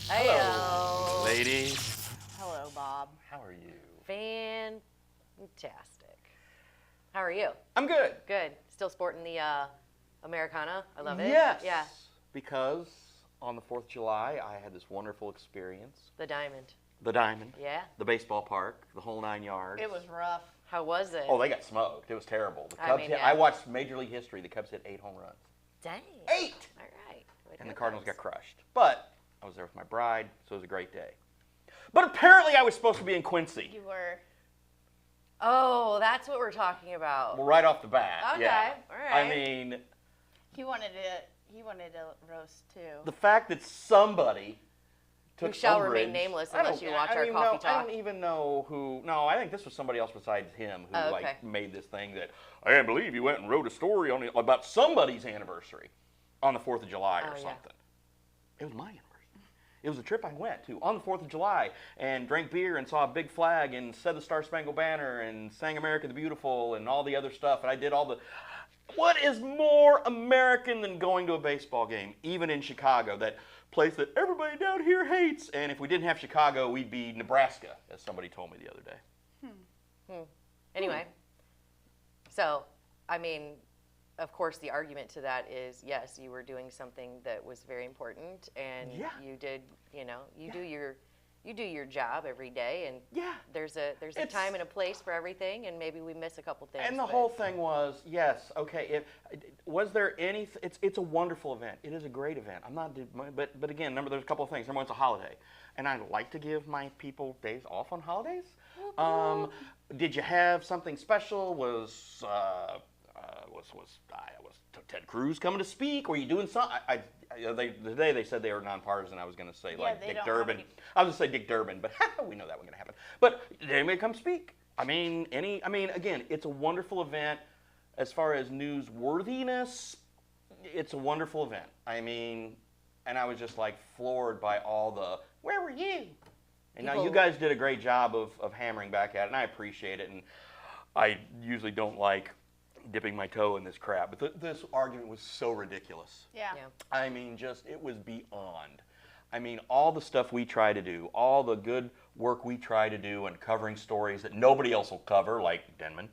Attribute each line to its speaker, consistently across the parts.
Speaker 1: Hello.
Speaker 2: Ladies.
Speaker 1: Hello, Bob.
Speaker 2: How are you?
Speaker 1: Fantastic. How are you?
Speaker 2: I'm good.
Speaker 1: Good. Still sporting the Americana. I love it.
Speaker 2: Yes.
Speaker 1: Yeah.
Speaker 2: Because on the 4th of July, I had this wonderful experience.
Speaker 1: The Diamond.
Speaker 2: The Diamond.
Speaker 1: Yeah.
Speaker 2: The baseball park, the whole 9 yards.
Speaker 3: It was rough.
Speaker 1: How was it?
Speaker 2: Oh, they got smoked. It was terrible. The Cubs
Speaker 1: yeah.
Speaker 2: I watched Major League history. The Cubs hit 8 home runs.
Speaker 1: Dang.
Speaker 2: 8!
Speaker 1: All right.
Speaker 2: And the Cardinals got crushed. But I was there with my bride, so it was a great day. But apparently I was supposed to be in Quincy.
Speaker 3: You were.
Speaker 1: Oh, that's what we're talking about.
Speaker 2: Well, right off the bat.
Speaker 1: Okay.
Speaker 2: Yeah.
Speaker 1: All right.
Speaker 2: I mean,
Speaker 3: He wanted a roast too.
Speaker 2: the fact that somebody took
Speaker 1: Who shall
Speaker 2: umbrage-
Speaker 1: remain nameless
Speaker 2: I
Speaker 1: unless
Speaker 2: don't-
Speaker 1: you watch
Speaker 2: I
Speaker 1: our
Speaker 2: don't even
Speaker 1: coffee
Speaker 2: know-
Speaker 1: talk.
Speaker 2: I don't even know who. No, I think this was somebody else besides him who
Speaker 1: Oh, okay.
Speaker 2: made this thing that I can't believe you went and wrote a story on about somebody's anniversary on the 4th of July or
Speaker 1: Oh, yeah.
Speaker 2: something. It was my anniversary. It was a trip I went to on the 4th of July and drank beer and saw a big flag and said the Star Spangled Banner and sang America the Beautiful and all the other stuff. And I did all the. What is more American than going to a baseball game, even in Chicago, that place that everybody down here hates? And if we didn't have Chicago, we'd be Nebraska, as somebody told me the other day.
Speaker 1: Anyway, so, I mean, of course, the argument to that is, yes, you were doing something that was very important, and
Speaker 2: Yeah.
Speaker 1: you did, you do your job every day, and
Speaker 2: Yeah.
Speaker 1: there's a
Speaker 2: It's-
Speaker 1: time and a place for everything, and maybe we miss a couple things.
Speaker 2: And the
Speaker 1: but-
Speaker 2: whole thing was, yes, okay. Was there any? It's a wonderful event. It is a great event. I'm not, but again, remember, there's a couple of things. Number one, it's a holiday, and I like to give my people days off on holidays. Did you have something special? Was Ted Cruz coming to speak? Were you doing something? Today they said they were nonpartisan. I was going to say like
Speaker 3: they
Speaker 2: Dick
Speaker 3: don't
Speaker 2: Durbin.
Speaker 3: have any-
Speaker 2: I was going to say Dick Durbin, but we know that wasn't going to happen. But did anybody come speak? I mean, again, it's a wonderful event. As far as newsworthiness, it's a wonderful event. I mean, and I was just like floored by all the, where were you? And now you guys did a great job of hammering back at it, and I appreciate it. And I usually don't like dipping my toe in this crap, but this argument was so ridiculous.
Speaker 3: Yeah.
Speaker 1: Yeah.
Speaker 2: I mean, it was beyond. I mean, all the stuff we try to do, all the good work we try to do and covering stories that nobody else will cover, like Denman,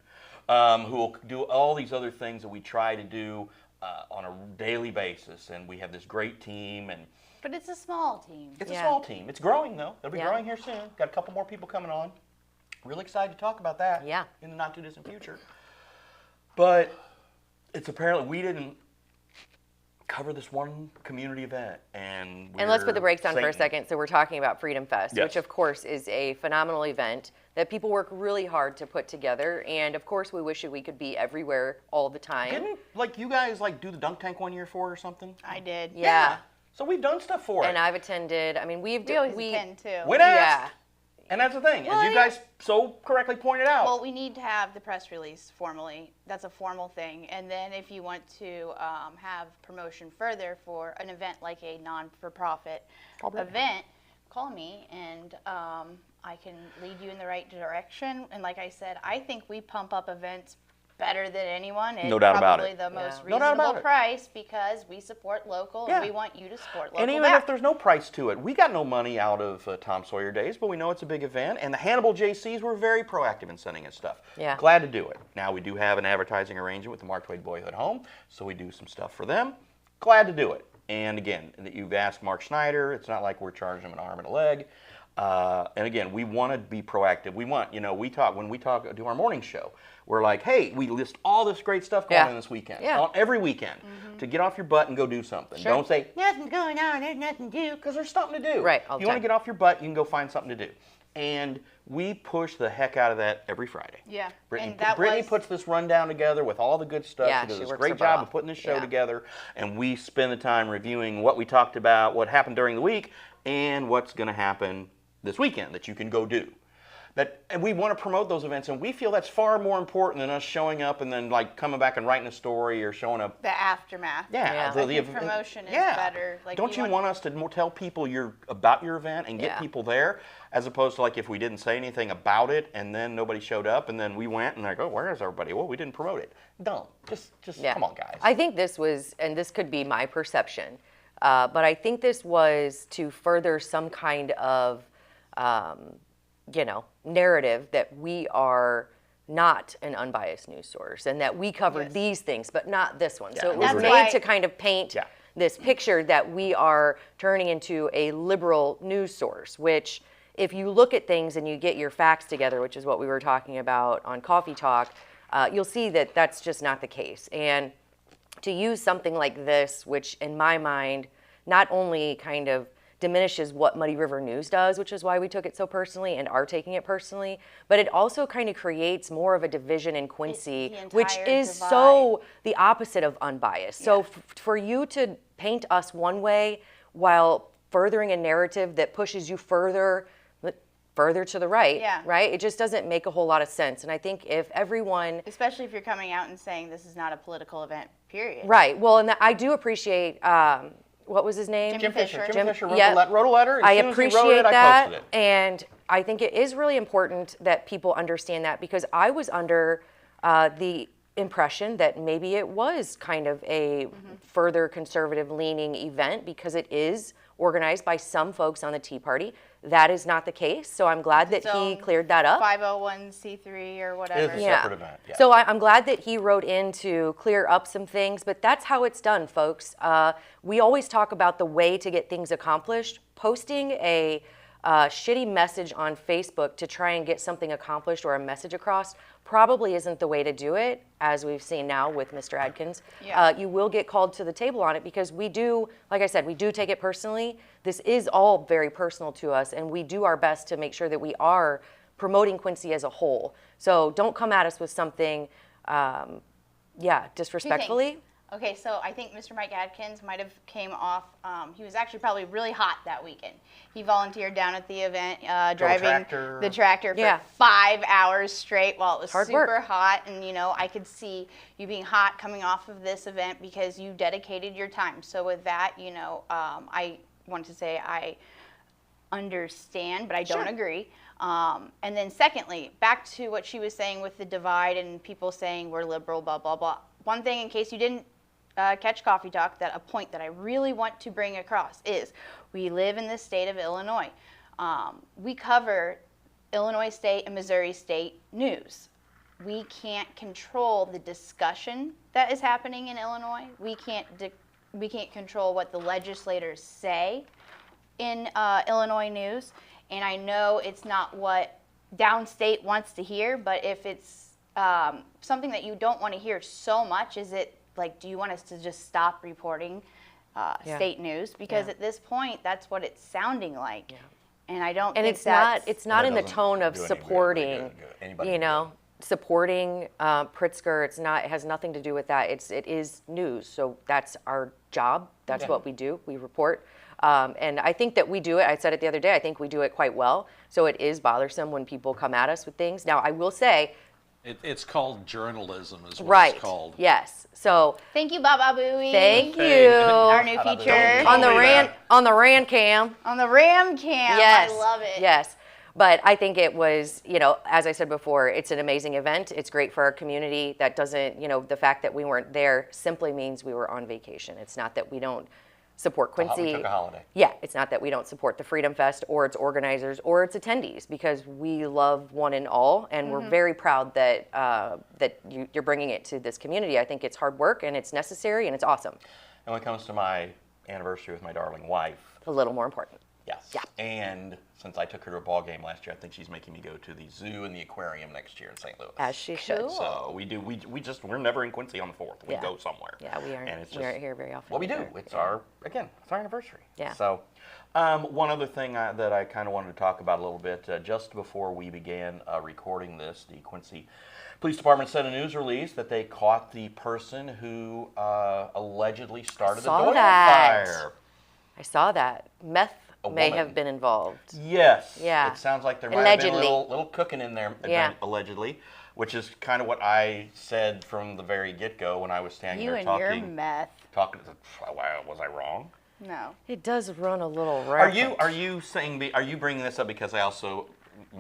Speaker 2: who will do all these other things that we try to do on a daily basis. And we have this great team, and
Speaker 3: But it's a small team.
Speaker 2: it's a
Speaker 1: Yeah.
Speaker 2: small team. It's growing, though. It'll be
Speaker 1: Yeah.
Speaker 2: growing here soon. Got a couple more people coming on. Really excited to talk about that
Speaker 1: Yeah.
Speaker 2: in the not-too-distant future. But it's apparently we didn't cover this one community event. And
Speaker 1: let's put the brakes on for a
Speaker 2: Satan.
Speaker 1: second. So we're talking about Freedom Fest,
Speaker 2: Yes.
Speaker 1: which of course is a phenomenal event that people work really hard to put together. And of course, we wish that we could be everywhere all the time.
Speaker 2: Didn't you guys do the dunk tank one year for it or something?
Speaker 3: I did.
Speaker 1: Yeah.
Speaker 2: So we've done stuff for
Speaker 1: And
Speaker 2: it.
Speaker 1: I've attended. I mean,
Speaker 3: We always attend too.
Speaker 2: When
Speaker 1: Yeah.
Speaker 2: asked. And that's the thing.
Speaker 3: Well,
Speaker 2: as you
Speaker 3: yeah.
Speaker 2: guys so correctly pointed out.
Speaker 3: Well, we need to have the press release formally. That's a formal thing. And then if you want to have promotion further for an event like a non-for-profit event, call me and I can lead you in the right direction. And like I said, I think we pump up events better than anyone.
Speaker 2: No doubt about
Speaker 3: probably
Speaker 2: it.
Speaker 3: the most
Speaker 2: No doubt about
Speaker 3: reasonable
Speaker 2: it.
Speaker 3: price because we support local
Speaker 2: Yeah.
Speaker 3: and we want you to support local
Speaker 2: And even
Speaker 3: back.
Speaker 2: if there's no price to it, we got no money out of Tom Sawyer Days, but we know it's a big event. And the Hannibal JCs were very proactive in sending us stuff.
Speaker 1: Yeah.
Speaker 2: Glad to do it. Now we do have an advertising arrangement with the Mark Twain Boyhood Home, so we do some stuff for them. Glad to do it. And again, you've asked Mark Schneider. It's not like we're charging him an arm and a leg. And again, we want to be proactive. We want, when we do our morning show, we're like, hey, we list all this great stuff going
Speaker 1: Yeah.
Speaker 2: on this weekend,
Speaker 1: Yeah.
Speaker 2: every weekend, to get off your butt and go do something.
Speaker 1: Sure.
Speaker 2: Don't say, nothing's going on, there's nothing to do, because there's something to do.
Speaker 1: Right, all
Speaker 2: If
Speaker 1: the
Speaker 2: you want to
Speaker 1: time.
Speaker 2: get off your butt, you can go find something to do. And we push the heck out of that every Friday.
Speaker 3: Yeah,
Speaker 2: Brittany,
Speaker 3: and that
Speaker 2: Brittany
Speaker 3: was-
Speaker 2: puts this rundown together with all the good stuff.
Speaker 1: Yeah,
Speaker 2: she does
Speaker 1: she
Speaker 2: this
Speaker 1: works
Speaker 2: great
Speaker 1: her butt
Speaker 2: job
Speaker 1: off.
Speaker 2: of putting this show
Speaker 1: Yeah.
Speaker 2: together, and we spend the time reviewing what we talked about, what happened during the week, and what's going to happen this weekend that you can go do. And we want to promote those events, and we feel that's far more important than us showing up and then coming back and writing a story or showing up.
Speaker 3: The aftermath.
Speaker 1: Yeah.
Speaker 3: I think promotion is better.
Speaker 2: Don't you want us to tell people about your event and get
Speaker 1: Yeah.
Speaker 2: people there, as opposed to if we didn't say anything about it and then nobody showed up and then we went and oh, where is everybody? Well, we didn't promote it. Dumb. Just
Speaker 1: Yeah.
Speaker 2: come on, guys.
Speaker 1: I think this was, and this could be my perception, But I think this was to further some kind of, narrative that we are not an unbiased news source and that we covered these things, but not this one. So it was
Speaker 3: That's
Speaker 1: made
Speaker 3: why-
Speaker 1: to kind of paint
Speaker 2: Yeah.
Speaker 1: this picture that we are turning into a liberal news source, which if you look at things and you get your facts together, which is what we were talking about on Coffee Talk, you'll see that that's just not the case. And to use something like this, which in my mind not only kind of diminishes what Muddy River News does, which is why we took it so personally and are taking it personally, but it also kind of creates more of a division in Quincy,
Speaker 3: The
Speaker 1: which
Speaker 3: entire
Speaker 1: is
Speaker 3: divide.
Speaker 1: so the opposite of unbiased. So for you to paint us one way while furthering a narrative that pushes you further to the right, right? It just doesn't make a whole lot of sense. And I think if everyone...
Speaker 3: Especially if you're coming out and saying this is not a political event, period.
Speaker 1: Right. Well, and I do appreciate... what was his name?
Speaker 3: Jim Fisher.
Speaker 2: Jim Fisher wrote,
Speaker 1: yeah.
Speaker 2: wrote a letter. As
Speaker 1: I
Speaker 2: soon as he
Speaker 1: appreciate
Speaker 2: wrote it,
Speaker 1: that,
Speaker 2: I posted it.
Speaker 1: and I think it is really important that people understand that, because I was under the impression that maybe it was kind of a further conservative leaning event because it is organized by some folks on the Tea Party. That is not the case, so I'm glad that he cleared that up.
Speaker 3: 501c3 or whatever.
Speaker 2: It's a separate event. Yeah.
Speaker 1: So I'm glad that he wrote in to clear up some things, but that's how it's done, folks. We always talk about the way to get things accomplished. Posting a shitty message on Facebook to try and get something accomplished or a message across probably isn't the way to do it, as we've seen now with Mr. Adkins. You will get called to the table on it because we do, like I said, we do take it personally. This is all very personal to us, and we do our best to make sure that we are promoting Quincy as a whole. So don't come at us with something, disrespectfully.
Speaker 3: Okay, so I think Mr. Mike Adkins might have came off, he was actually probably really hot that weekend. He volunteered down at the event, driving the tractor for 5 hours straight while it was super hot. And, I could see you being hot coming off of this event because you dedicated your time. So with that, I want to say I understand, but I don't agree. And then secondly, back to what she was saying with the divide and people saying we're liberal, blah, blah, blah. One thing, in case you didn't catch Coffee Talk, that a point that I really want to bring across is we live in the state of Illinois. We cover Illinois State and Missouri State news. We can't control the discussion that is happening in Illinois. We can't control what the legislators say in Illinois news. And I know it's not what downstate wants to hear, but if it's something that you don't want to hear so much, is it like, do you want us to just stop reporting state news? Because at this point, that's what it's sounding like. And I don't think
Speaker 1: it's not in the tone of supporting, supporting Pritzker. It has nothing to do with that. It is news. So that's our job. That's what we do. We report. And I think that we do it. I said it the other day. I think we do it quite well. So it is bothersome when people come at us with things. Now, I will say,
Speaker 4: it's called journalism, is what it's called.
Speaker 1: Yes. So
Speaker 3: thank you, Baba Booey.
Speaker 1: Thank you.
Speaker 3: Our new feature
Speaker 1: on the Ram Cam.
Speaker 3: On the Ram Cam.
Speaker 1: Yes.
Speaker 3: I love it.
Speaker 1: Yes. But I think it was, as I said before, it's an amazing event. It's great for our community. That doesn't, the fact that we weren't there simply means we were on vacation. It's not that we don't support Quincy.
Speaker 2: We took a holiday.
Speaker 1: Yeah, it's not that we don't support the Freedom Fest or its organizers or its attendees, because we love one and all, and we're very proud that you're bringing it to this community. I think it's hard work and it's necessary and it's awesome.
Speaker 2: And when it comes to my anniversary with my darling wife,
Speaker 1: A little more important.
Speaker 2: yes.
Speaker 1: Yeah.
Speaker 2: And since I took her to a ball game last year, I think she's making me go to the zoo and the aquarium next year in St. Louis.
Speaker 1: As she should.
Speaker 2: So we do. We're never in Quincy on the 4th. We go somewhere.
Speaker 1: Yeah, we aren't.
Speaker 2: And it's
Speaker 1: We aren't here very often.
Speaker 2: What we do.
Speaker 1: either.
Speaker 2: It's our anniversary.
Speaker 1: Yeah.
Speaker 2: So, one other thing that I kind of wanted to talk about a little bit, just before we began recording this, the Quincy Police Department sent a news release that they caught the person who allegedly started the Doyle fire.
Speaker 1: I saw that. Meth may
Speaker 2: woman.
Speaker 1: have been involved.
Speaker 2: Yes.
Speaker 1: Yeah.
Speaker 2: It sounds like there might have been a
Speaker 1: Allegedly.
Speaker 2: little cooking in there,
Speaker 1: Yeah.
Speaker 2: allegedly, which is kind of what I said from the very get-go when I was standing
Speaker 3: You
Speaker 2: there
Speaker 3: and
Speaker 2: talking.
Speaker 3: your meth.
Speaker 2: Was I wrong?
Speaker 3: No.
Speaker 1: It does run a little
Speaker 2: Are
Speaker 1: rampant.
Speaker 2: are you bringing this up because I also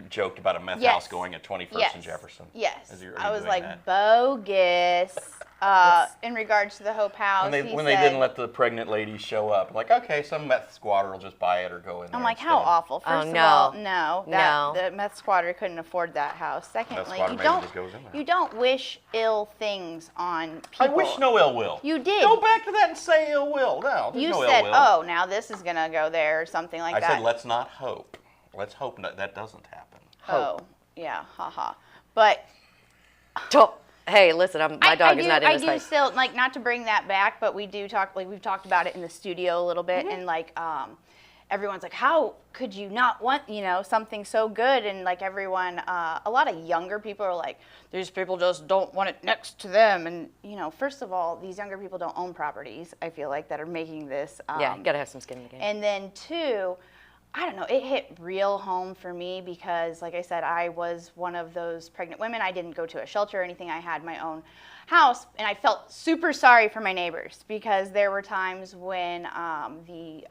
Speaker 2: joked about a meth
Speaker 3: Yes.
Speaker 2: house going at 21st
Speaker 3: Yes.
Speaker 2: and Jefferson?
Speaker 3: Yes.
Speaker 2: Are you
Speaker 3: I was
Speaker 2: doing
Speaker 3: like,
Speaker 2: that?
Speaker 3: bogus. in regards to the Hope House.
Speaker 2: When they didn't let the pregnant ladies show up, like, okay, some meth squatter will just buy it or go in there.
Speaker 3: I'm like,
Speaker 2: instead.
Speaker 3: how awful. First of
Speaker 1: no.
Speaker 3: all, no,
Speaker 1: No.
Speaker 3: the meth squatter couldn't afford that house. Secondly,
Speaker 2: squatter
Speaker 3: you
Speaker 2: maybe
Speaker 3: don't
Speaker 2: just goes in there.
Speaker 3: you don't wish ill things on people.
Speaker 2: I wish no ill will.
Speaker 3: You did.
Speaker 2: Go back to that and say ill will. No, there's
Speaker 3: You
Speaker 2: no
Speaker 3: said,
Speaker 2: ill will.
Speaker 3: oh, now this is gonna go there or something like
Speaker 2: I
Speaker 3: that.
Speaker 2: said, let's not hope. Let's hope that doesn't happen.
Speaker 3: Oh, yeah, haha. But
Speaker 1: Hey, listen, my dog is not in this
Speaker 3: I do
Speaker 1: fight.
Speaker 3: still, like, not to bring that back, but we do talk, like, we've talked about it in the studio a little bit, and, like, everyone's like, how could you not want, something so good? And, like, everyone, a lot of younger people are like, these people just don't want it next to them. And, first of all, these younger people don't own properties, I feel like, that are making this.
Speaker 1: Yeah, you got to have some skin in the game.
Speaker 3: And then, two, I don't know, it hit real home for me because, like I said, I was one of those pregnant women. I didn't go to a shelter or anything. I had my own house, and I felt super sorry for my neighbors because there were times when the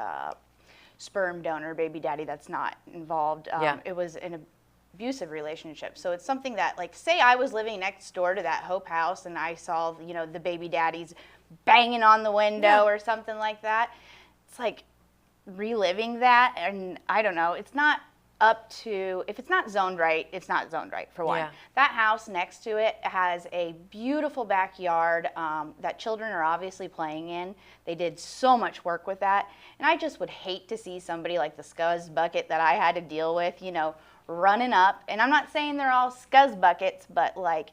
Speaker 3: sperm donor, baby daddy that's not involved, it was an abusive relationship. So it's something that, like, say I was living next door to that Hope House and I saw, the baby daddies banging on the window or something like that. It's like, reliving that, and I don't know, it's not up to, if it's not zoned right, it's not zoned right, for one.
Speaker 1: Yeah.
Speaker 3: That house next to it has a beautiful backyard that children are obviously playing in. They did so much work with that, and I just would hate to see somebody like the scuzz bucket that I had to deal with, running up, and I'm not saying they're all scuzz buckets, but, like,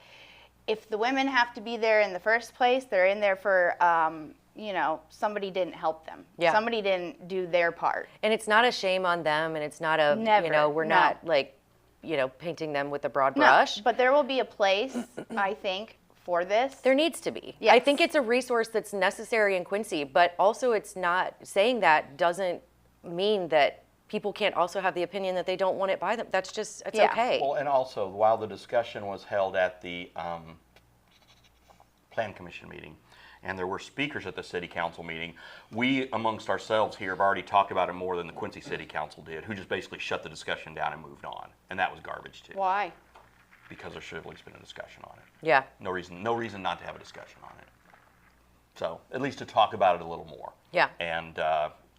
Speaker 3: if the women have to be there in the first place, they're in there for somebody didn't help them.
Speaker 1: Yeah.
Speaker 3: Somebody didn't do their part.
Speaker 1: And it's not a shame on them, and it's not we're not, like, painting them with a broad brush.
Speaker 3: No, but there will be a place, I think, for this.
Speaker 1: There needs to be.
Speaker 3: Yes.
Speaker 1: I think it's a resource that's necessary in Quincy, but also it's not, saying that doesn't mean that people can't also have the opinion that they don't want it by them. That's just, it's okay.
Speaker 2: Well, and also, while the discussion was held at the Plan Commission meeting, and there were speakers at the City Council meeting, we, amongst ourselves here, have already talked about it more than the Quincy City Council did, who just basically shut the discussion down and moved on. And that was garbage, too.
Speaker 3: Why?
Speaker 2: Because there should have at least been a discussion on it.
Speaker 1: Yeah.
Speaker 2: No reason not to have a discussion on it. So, at least to talk about it a little more.
Speaker 1: Yeah.
Speaker 2: And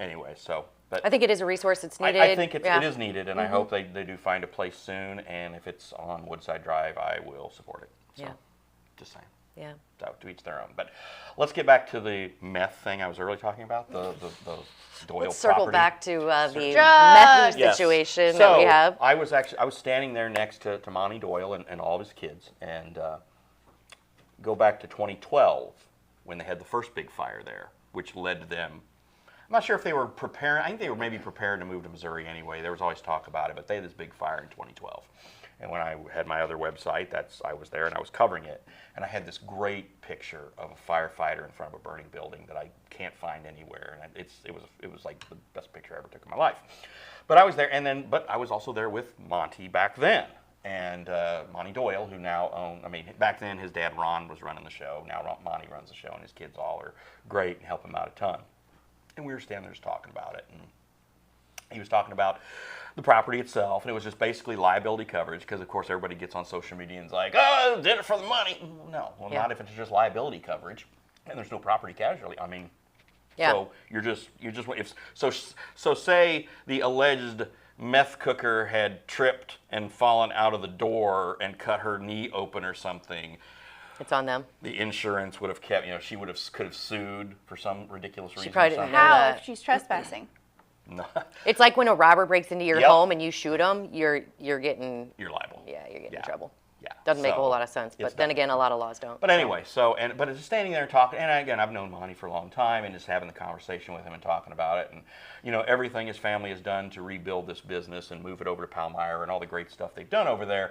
Speaker 2: anyway, so... But
Speaker 1: I think it is a resource that's needed.
Speaker 2: I think it is needed, and I hope they do find a place soon, and if it's on Woodside Drive, I will support it. So, just saying.
Speaker 1: Yeah.
Speaker 2: So, to each their own. But let's get back to the meth thing I was earlier talking about, the Doyle
Speaker 1: Let's circle
Speaker 2: property.
Speaker 1: back to the
Speaker 3: Drugs.
Speaker 1: meth situation that we have.
Speaker 2: I was standing there next to Monty Doyle and all of his kids, and go back to 2012 when they had the first big fire there, which led to them. I'm not sure if they were preparing. I think they were maybe preparing to move to Missouri anyway. There was always talk about it, but they had this big fire in 2012. And when I had my other website, I was there and I was covering it, and I had this great picture of a firefighter in front of a burning building that I can't find anywhere, and it was like the best picture I ever took in my life. But I was there, but I was also there with Monty back then, and Monty Doyle, who now owned. I mean, back then his dad Ron was running the show. Now Monty runs the show, and his kids all are great and help him out a ton. And we were standing there just talking about it, and he was talking about the property itself, and it was just basically liability coverage because, of course, everybody gets on social media and is like, "Oh, did it for the money." No, well, not if it's just liability coverage, and there's no property casualty. I mean, so so say the alleged meth cooker had tripped and fallen out of the door and cut her knee open or something.
Speaker 1: It's on them.
Speaker 2: The insurance would have kept, she could have sued for some ridiculous reason.
Speaker 1: She probably didn't know
Speaker 3: How
Speaker 1: that.
Speaker 3: if she's trespassing?
Speaker 2: No.
Speaker 1: It's like when a robber breaks into your home and you shoot him, you're getting...
Speaker 2: You're liable.
Speaker 1: Yeah, you're getting in trouble.
Speaker 2: Yeah.
Speaker 1: Doesn't make a whole lot of sense, but then again, a lot of laws don't.
Speaker 2: But anyway, but it's standing there talking, and again, I've known Monty for a long time, and just having the conversation with him and talking about it, and everything his family has done to rebuild this business and move it over to Palmyra and all the great stuff they've done over there.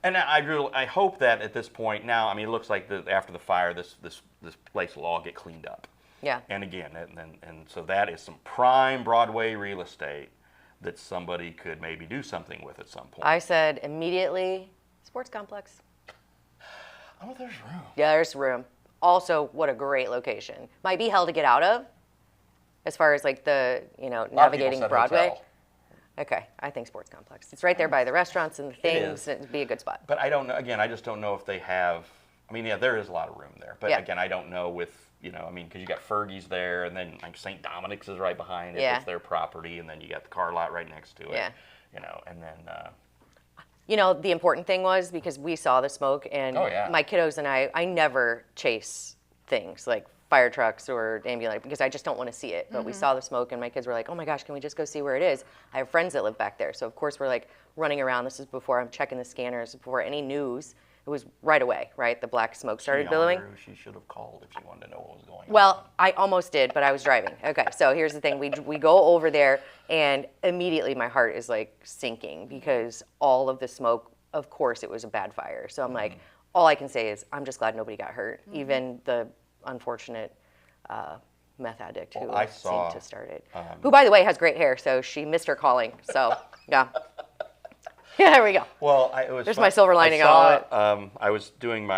Speaker 2: And I hope that at this point now, I mean, it looks like after the fire, this place will all get cleaned up.
Speaker 1: Yeah.
Speaker 2: And again, and so that is some prime Broadway real estate that somebody could maybe do something with at some point.
Speaker 1: I said immediately, sports complex.
Speaker 2: Oh, there's room.
Speaker 1: Yeah, there's room. Also, what a great location. Might be hell to get out of, as far as like the, navigating Broadway.
Speaker 2: Hotel.
Speaker 1: Okay, I think sports complex. It's right there by the restaurants and the things.
Speaker 2: is.
Speaker 1: It'd be a good spot.
Speaker 2: But I don't know. Again, I just don't know if they have. I mean, yeah, there is a lot of room there. But
Speaker 1: Yeah.
Speaker 2: again, I don't know with, I mean, because you got Fergie's there, and then like St. Dominic's is right behind it.
Speaker 1: Yeah.
Speaker 2: It's their property, and then you got the car lot right next to it.
Speaker 1: Yeah.
Speaker 2: And then.
Speaker 1: The important thing was because we saw the smoke, and
Speaker 2: Oh, yeah.
Speaker 1: my kiddos and I never chase things like fire trucks or ambulance because I just don't want to see it. But we saw the smoke, and my kids were like, "Oh my gosh, can we just go see where it is?" I have friends that live back there, so of course we're like running around. This is before I'm checking the scanners, before any news. It was right away, right? The black smoke started billowing.
Speaker 2: She should have called if she wanted to know what was going on.
Speaker 1: Well, I almost did, but I was driving. Okay, so here's the thing. We go over there, and immediately my heart is like sinking because all of the smoke, of course, it was a bad fire. So I'm like, all I can say is I'm just glad nobody got hurt, even the unfortunate meth addict who seemed to start it. Who, by the way, has great hair, so she missed her calling. So, yeah. Yeah, there we go.
Speaker 2: Well, there's
Speaker 1: my silver lining on all of it.
Speaker 2: I was doing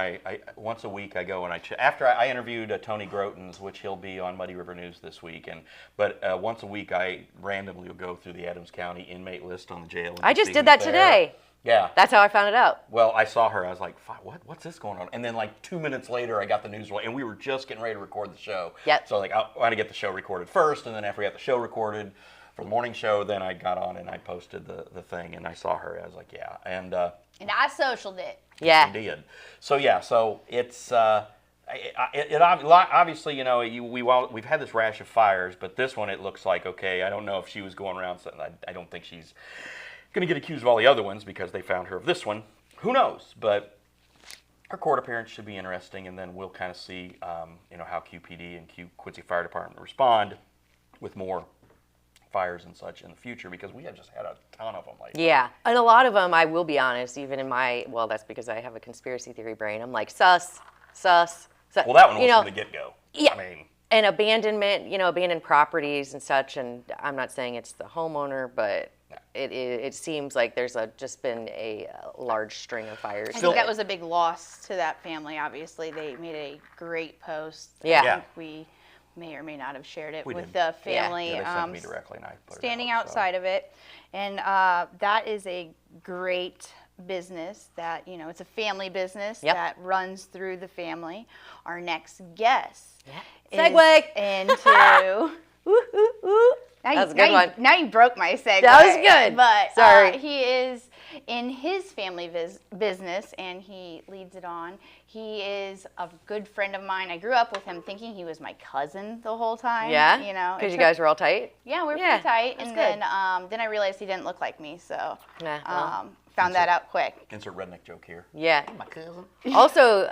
Speaker 2: once a week I go and after I interviewed Tony Grotens, which he'll be on Muddy River News this week, but once a week I randomly will go through the Adams County inmate list on the jail. And
Speaker 1: I just
Speaker 2: see
Speaker 1: did
Speaker 2: who's
Speaker 1: that
Speaker 2: there.
Speaker 1: today.
Speaker 2: Yeah.
Speaker 1: That's how I found it out.
Speaker 2: Well, I saw her. I was like, what's this going on? And then like 2 minutes later, I got the news, and we were just getting ready to record the show.
Speaker 1: Yep.
Speaker 2: So I want to get the show recorded first, and then after we got the show recorded for the morning show, then I got on and I posted the thing, and I saw her. I was like, yeah. And
Speaker 3: I socialed it.
Speaker 1: Yeah.
Speaker 2: she did. So yeah, so it's obviously, we've had this rash of fires, but this one it looks like okay. I don't know if she was going around something. I don't think she's going to get accused of all the other ones because they found her of this one. Who knows? But her court appearance should be interesting, and then we'll kind of see, how QPD and Quincy Fire Department respond with more fires and such in the future because we have just had a ton of them lately.
Speaker 1: Yeah, and a lot of them, I will be honest, even in that's because I have a conspiracy theory brain. I'm like, sus.
Speaker 2: Well, that one was from the get-go.
Speaker 1: Yeah.
Speaker 2: I mean,
Speaker 1: and abandonment, abandoned properties and such, and I'm not saying it's the homeowner, but it seems like there's just been a large string of fires.
Speaker 3: I think that was a big loss to that family, obviously. They made a great post.
Speaker 1: Yeah.
Speaker 3: I think we may or may not have shared it with
Speaker 2: did.
Speaker 3: the family.
Speaker 2: Yeah, they sent me directly, and I put
Speaker 3: standing
Speaker 2: it out,
Speaker 3: outside of it. And that is a great business that, it's a family business that runs through the family. Our next guest is
Speaker 1: Segue
Speaker 3: into...
Speaker 1: That was a good one.
Speaker 3: Now you broke my segue.
Speaker 1: That was good.
Speaker 3: But
Speaker 1: Sorry.
Speaker 3: He is in his family business, and he leads it on. He is a good friend of mine. I grew up with him thinking he was my cousin the whole time.
Speaker 1: Yeah? Because you guys were all tight?
Speaker 3: Yeah, we were pretty tight.
Speaker 1: That's
Speaker 3: And
Speaker 1: good.
Speaker 3: then I realized he didn't look like me, so
Speaker 1: Found
Speaker 3: that out quick.
Speaker 2: Insert redneck joke here.
Speaker 1: Yeah.
Speaker 2: My cousin.
Speaker 1: Also,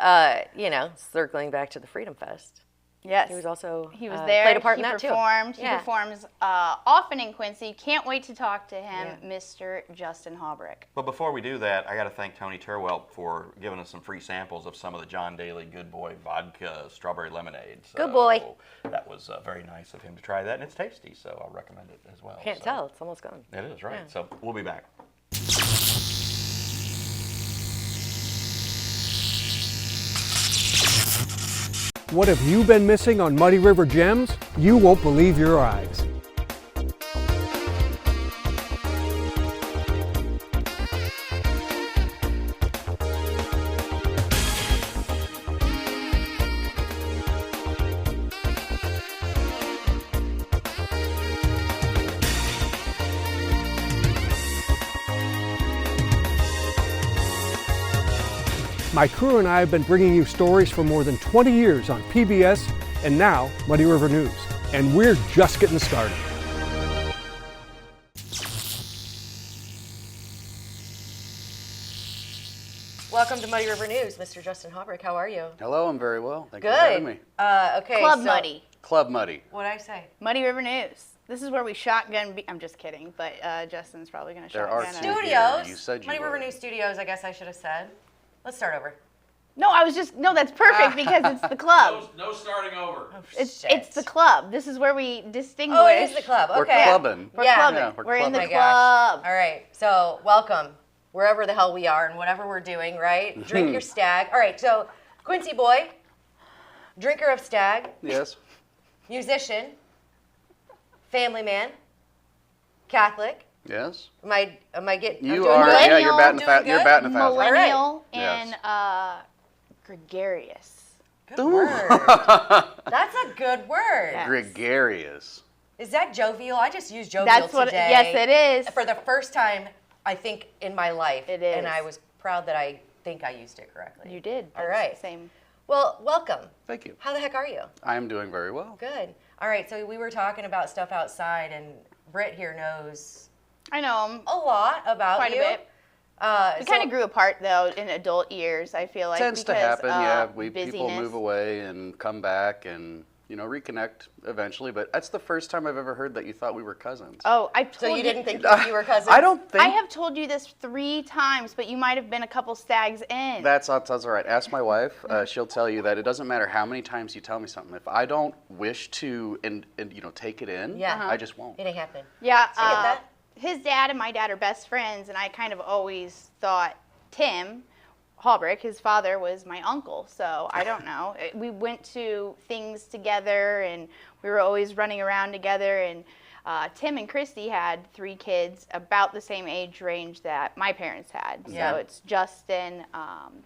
Speaker 1: circling back to the Freedom Fest.
Speaker 3: Yes.
Speaker 1: He was also
Speaker 3: He was there.
Speaker 1: played a part in that
Speaker 3: performed.
Speaker 1: too.
Speaker 3: He performs often in Quincy. Can't wait to talk to him, Mr. Justin Haubrich.
Speaker 2: But before we do that, I got to thank Tony Terwell for giving us some free samples of some of the John Daly Good Boy vodka strawberry lemonade. So
Speaker 1: Good boy.
Speaker 2: That was very nice of him to try that, and it's tasty, so I'll recommend it as well.
Speaker 1: Can't tell. It's almost gone.
Speaker 2: It is, right.
Speaker 1: Yeah.
Speaker 2: So we'll be back.
Speaker 5: What have you been missing on Muddy River Gems? You won't believe your eyes. My crew and I have been bringing you stories for more than 20 years on PBS and now Muddy River News. And we're just getting started.
Speaker 1: Welcome to Muddy River News, Mr. Justin Haubrich. How are you?
Speaker 6: Hello, I'm very well. Thank you for having me.
Speaker 1: Okay.
Speaker 3: Club Muddy.
Speaker 6: Club Muddy.
Speaker 1: What'd I say?
Speaker 3: Muddy River News. This is where we shotgun. I'm just kidding, but Justin's probably going to
Speaker 6: There
Speaker 3: shotgun.
Speaker 6: are
Speaker 3: us.
Speaker 6: two.
Speaker 1: Studios.
Speaker 6: You said you
Speaker 1: Muddy River
Speaker 6: were.
Speaker 1: News Studios, I guess I should have said. Let's start over.
Speaker 3: No, that's perfect because it's the club.
Speaker 4: No starting over.
Speaker 3: It's the club. This is where we distinguish.
Speaker 1: Oh, it is the club. Okay.
Speaker 6: We're clubbing.
Speaker 3: We're
Speaker 1: Yeah.
Speaker 3: clubbing.
Speaker 6: Yeah,
Speaker 3: we're in the
Speaker 1: Oh my
Speaker 3: club.
Speaker 1: gosh. All right. So, welcome. Wherever the hell we are and whatever we're doing, right? Drink your Stag. All right. So, Quincy boy, drinker of Stag,
Speaker 6: Yes.
Speaker 1: musician, family man, Catholic.
Speaker 6: Yes.
Speaker 1: Am I getting?
Speaker 6: You
Speaker 1: I'm doing
Speaker 6: are.
Speaker 1: good?
Speaker 6: Yeah, you're batting a
Speaker 1: Doing
Speaker 6: you're
Speaker 1: good?
Speaker 6: batting a thousand.
Speaker 3: Millennial
Speaker 6: Yes.
Speaker 3: and Gregarious.
Speaker 1: Good word. That's a good word.
Speaker 3: Yeah.
Speaker 6: Gregarious.
Speaker 1: Is that jovial? I just used jovial
Speaker 3: That's what.
Speaker 1: today.
Speaker 3: Yes, it is.
Speaker 1: For the first time, I think, in my life.
Speaker 3: It is.
Speaker 1: And I was proud that I think I used it correctly.
Speaker 3: You did.
Speaker 1: All
Speaker 3: That's
Speaker 1: right.
Speaker 3: the same.
Speaker 1: Well, welcome.
Speaker 6: Thank you.
Speaker 1: How the heck are you?
Speaker 6: I am doing very well.
Speaker 1: Good. All right, so we were talking about stuff outside, and Britt here knows
Speaker 3: I know him
Speaker 1: a lot about
Speaker 3: quite
Speaker 1: you.
Speaker 3: a bit. We kind of grew apart though in adult years. I feel like
Speaker 6: Tends to
Speaker 3: because
Speaker 6: happen, yeah.
Speaker 3: of
Speaker 6: People
Speaker 3: busyness.
Speaker 6: move away and come back and, reconnect eventually. But that's the first time I've ever heard that you thought we were cousins.
Speaker 3: Oh, I told
Speaker 1: So you didn't think you were cousins?
Speaker 6: I don't think.
Speaker 3: I have told you this 3 times, but you might have been a couple stags in.
Speaker 6: That's all right. Ask my wife. She'll tell you that it doesn't matter how many times you tell me something. If I don't wish to and take it in,
Speaker 1: Yeah.
Speaker 6: I just won't.
Speaker 1: It ain't happening.
Speaker 3: Yeah,
Speaker 1: So you get that?
Speaker 3: his dad and my dad are best friends, and I kind of always thought Tim Haubrich, his father, was my uncle. So I don't know. We went to things together, and we were always running around together. And Tim and Christy had 3 kids about the same age range that my parents had.
Speaker 1: Yeah.
Speaker 3: So it's Justin,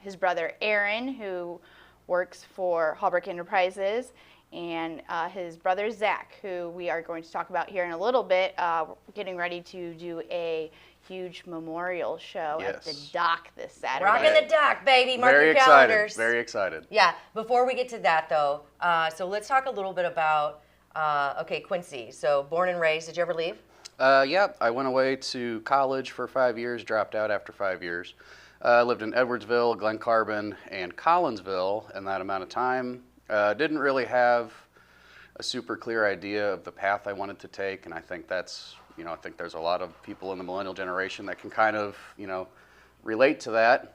Speaker 3: his brother Aaron, who works for Haubrich Enterprises, and his brother Zach, who we are going to talk about here in a little bit. We're getting ready to do a huge memorial show at the
Speaker 6: Yes.
Speaker 3: dock this Saturday.
Speaker 1: Rocking the dock, baby. Mark
Speaker 6: Very
Speaker 1: your
Speaker 6: excited.
Speaker 1: calendars.
Speaker 6: Very excited.
Speaker 1: Yeah, before we get to that, though, so let's talk a little bit about, Quincy. So born and raised, did you ever leave?
Speaker 6: Yeah, I went away to college for 5 years, dropped out after 5 years. Lived in Edwardsville, Glen Carbon, and Collinsville in that amount of time. Didn't really have a super clear idea of the path I wanted to take, and I think that's, I think there's a lot of people in the millennial generation that can kind of, relate to that.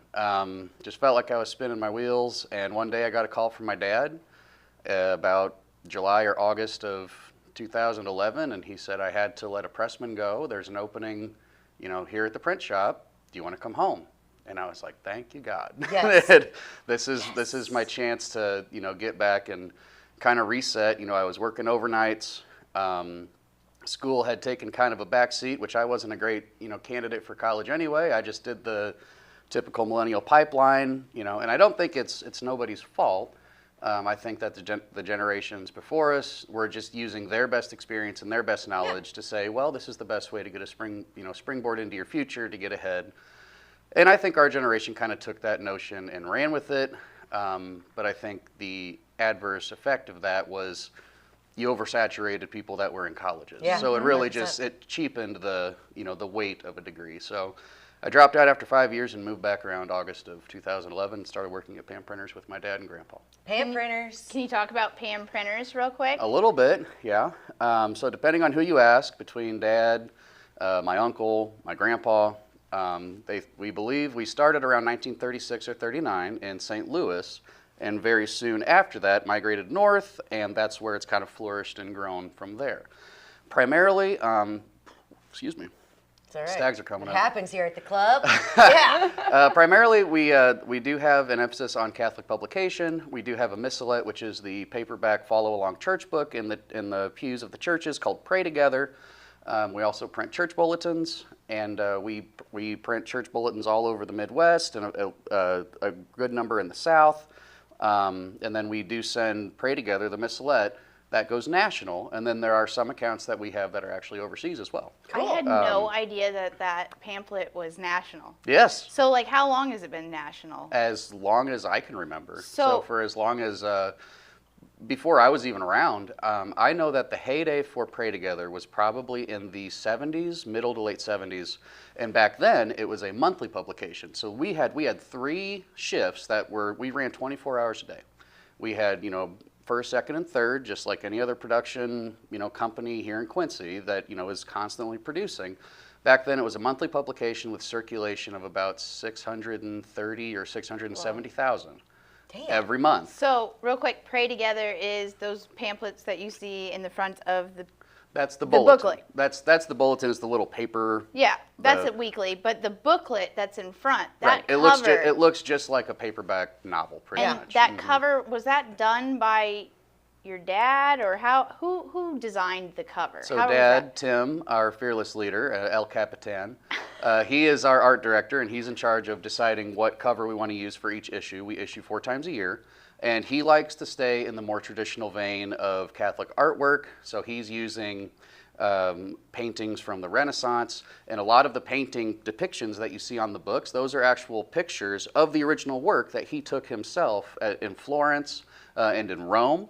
Speaker 6: Just felt like I was spinning my wheels, and one day I got a call from my dad about July or August of 2011, and he said I had to let a pressman go. There's an opening, here at the print shop. Do you want to come home? And I was like, thank you, God.
Speaker 1: Yes.
Speaker 6: This is my chance to, get back and kind of reset. I was working overnights. School had taken kind of a back seat, which I wasn't a great, candidate for college anyway. I just did the typical millennial pipeline, and I don't think it's nobody's fault. I think that the generations before us were just using their best experience and their best knowledge to say, well, this is the best way to get a springboard into your future to get ahead. And I think our generation kind of took that notion and ran with it. But I think the adverse effect of that was you oversaturated people that were in colleges.
Speaker 1: Yeah.
Speaker 6: So it really
Speaker 1: 100%.
Speaker 6: it cheapened the weight of a degree. So I dropped out after 5 years and moved back around August of 2011 and started working at Pam Printers with my dad and grandpa.
Speaker 1: Pam printers.
Speaker 3: Can you talk about Pam Printers real quick?
Speaker 6: A little bit, yeah. So depending on who you ask, between dad, my uncle, my grandpa, we believe we started around 1936 or 39 in St. Louis, and very soon after that migrated north, and that's where it's kind of flourished and grown from there. Primarily, excuse me.
Speaker 1: It's all right.
Speaker 6: Stags are coming
Speaker 1: it
Speaker 6: up.
Speaker 1: happens here at the club. Yeah.
Speaker 6: Primarily, we do have an emphasis on Catholic publication. We do have a missalette, which is the paperback follow-along church book in the pews of the churches called Pray Together. We also print church bulletins, and we print church bulletins all over the Midwest and a good number in the South. And then we do send Pray Together, the missalette, that goes national, and then there are some accounts that we have that are actually overseas as well.
Speaker 3: I had no idea that pamphlet was national.
Speaker 6: Yes.
Speaker 3: So, how long has it been national?
Speaker 6: As long as I can remember.
Speaker 3: So
Speaker 6: for as long as, before I was even around, I know that the heyday for Pray Together was probably in the 70s, middle to late 70s. And back then, it was a monthly publication. So we had 3 shifts we ran 24 hours a day. We had, first, second, and third, just like any other production, company here in Quincy that, is constantly producing. Back then, it was a monthly publication with circulation of about 630 or 670,000 every month.
Speaker 3: So, real quick, Pray Together is those pamphlets that you see in the front of the...
Speaker 6: That's the bulletin.
Speaker 3: booklet.
Speaker 6: That's the bulletin. Is the little paper.
Speaker 3: Yeah, that's it weekly. But the booklet that's in front,
Speaker 6: Right.
Speaker 3: that cover...
Speaker 6: It looks just like a paperback novel, pretty
Speaker 3: and
Speaker 6: much.
Speaker 3: that cover, was that done by your dad, or who designed the cover?
Speaker 6: So
Speaker 3: How was
Speaker 6: Dad,
Speaker 3: that?
Speaker 6: Tim, our fearless leader, El Capitan, he is our art director, and he's in charge of deciding what cover we want to use for each issue. We issue 4 times a year, and he likes to stay in the more traditional vein of Catholic artwork, so he's using paintings from the Renaissance, and a lot of the painting depictions that you see on the books, those are actual pictures of the original work that he took himself in Florence and in Rome.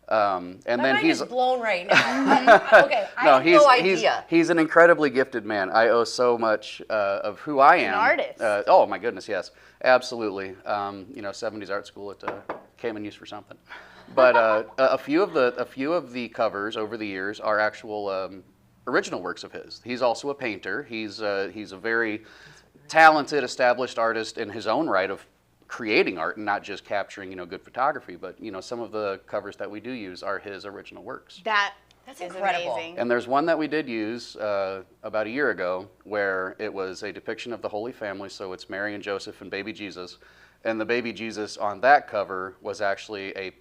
Speaker 6: And
Speaker 1: My
Speaker 6: then
Speaker 1: mind
Speaker 6: he's
Speaker 1: is blown right now. Okay, I
Speaker 6: no,
Speaker 1: have no idea.
Speaker 6: he's an incredibly gifted man. I owe so much of who I am.
Speaker 3: An artist.
Speaker 6: Oh my goodness, yes, absolutely. You know, 70s art school, it came in use for something. But a few of the covers over the years are actual original works of his. He's also a painter. He's a very talented, established artist in his own right of creating art and not just capturing, you know, good photography. But you know, some of the covers that we do use are his original works.
Speaker 3: That's
Speaker 1: incredible.
Speaker 3: amazing.
Speaker 6: And there's one that we did use about a year ago where it was a depiction of the Holy Family. So it's Mary and Joseph and baby Jesus. And the baby Jesus on that cover was actually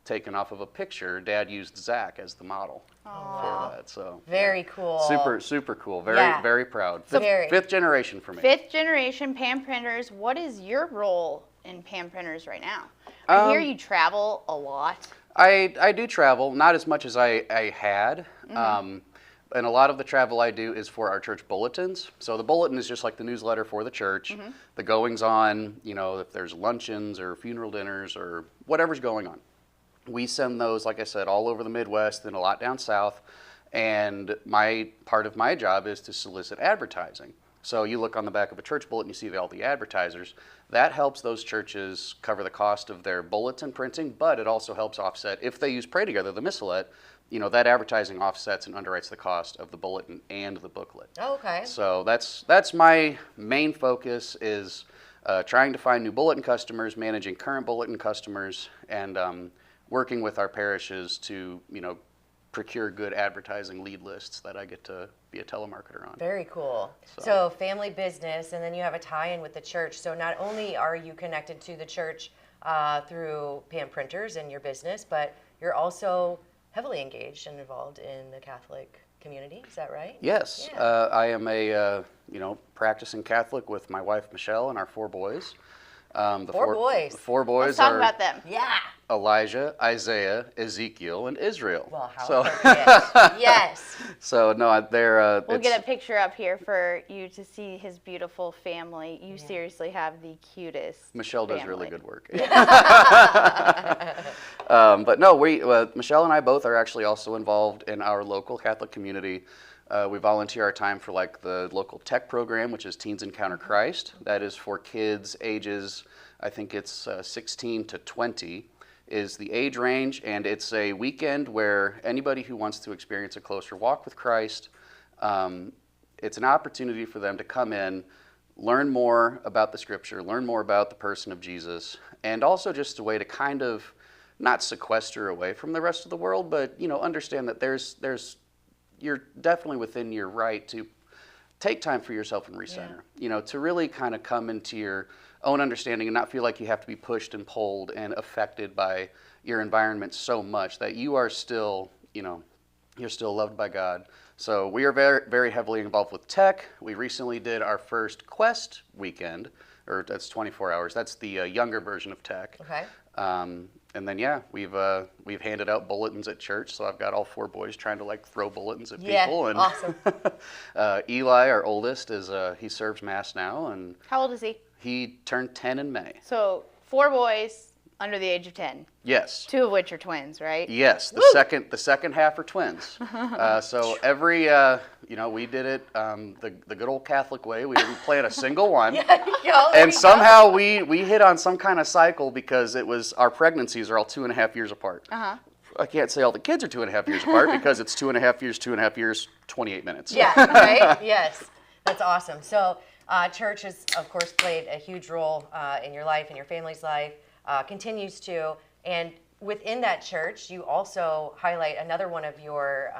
Speaker 6: taken off of a picture. Dad used Zach as the model for that. So
Speaker 1: Very cool.
Speaker 6: super cool. Very proud. Fifth generation for me.
Speaker 3: 5th generation Pan Printers. What is your role in Pan Printers right now? I hear you travel a lot.
Speaker 6: I do travel, not as much as I had. And a lot of the travel I do is for our church bulletins. So the bulletin is just like the newsletter for the church. The goings on, you know, if there's luncheons or funeral dinners or whatever's going on. We send those, like I said, all over the Midwest and a lot down south. And part of my job is to solicit advertising. So you look on the back of a church bulletin, you see all the advertisers. That helps those churches cover the cost of their bulletin printing, but it also helps offset, if they use Pray Together, the missalette, you know, that advertising offsets and underwrites the cost of the bulletin and the booklet.
Speaker 1: Oh, okay.
Speaker 6: So that's my main focus is trying to find new bulletin customers, managing current bulletin customers, and working with our parishes to, you know, procure good advertising lead lists that I get to be a telemarketer on.
Speaker 1: Very cool. So family business, and then you have a tie-in with the church. So not only are you connected to the church through Pan Printers and your business, but you're also heavily engaged and involved in the Catholic community. Is that right?
Speaker 6: Yes.
Speaker 1: Yeah.
Speaker 6: I am a practicing Catholic with my wife Michelle and our 4 boys. The
Speaker 1: boys.
Speaker 6: The 4 boys
Speaker 3: Let's talk
Speaker 6: are
Speaker 3: about them.
Speaker 1: Yeah.
Speaker 6: Elijah, Isaiah, Ezekiel, and Israel.
Speaker 1: Well, how
Speaker 6: so,
Speaker 1: appropriate. Yes.
Speaker 6: So no, they're.
Speaker 3: We'll get a picture up here for you to see his beautiful family. You seriously have the cutest.
Speaker 6: Michelle does
Speaker 3: family.
Speaker 6: really good work. But no, Michelle and I both are actually also involved in our local Catholic community. We volunteer our time for like the local tech program, which is Teens Encounter Christ. That is for kids ages, I think it's 16 to 20 is the age range, and it's a weekend where anybody who wants to experience a closer walk with Christ, it's an opportunity for them to come in, learn more about the Scripture, learn more about the person of Jesus, and also just a way to kind of not sequester away from the rest of the world, but you know, understand that you're definitely within your right to take time for yourself and recenter. You know, to really kind of come into your own understanding and not feel like you have to be pushed and pulled and affected by your environment so much that you are still, you know, you're still loved by God. So we are very, very heavily involved with tech. We recently did our first Quest weekend, or that's 24 hours. That's the younger version of tech.
Speaker 1: Okay.
Speaker 6: And then we've handed out bulletins at church. So I've got all 4 boys trying to like throw bulletins at people. And
Speaker 1: awesome.
Speaker 6: Eli, our oldest, he serves mass now, and
Speaker 3: How old is he?
Speaker 6: he turned 10 in May.
Speaker 3: So 4 boys under the age of 10.
Speaker 6: Yes.
Speaker 3: 2 of which are twins, right?
Speaker 6: Yes, the second half are twins. So every we did it the good old Catholic way. We didn't plan a single one. And somehow we hit on some kind of cycle because it was our pregnancies are all 2.5 years apart. I can't say all the kids are 2.5 years apart because it's 2.5 years, 28 minutes.
Speaker 1: Yeah, right? Yes. That's awesome. So church has, of course, played a huge role in your life, in your family's life, continues to. And within that church, you also highlight another one of your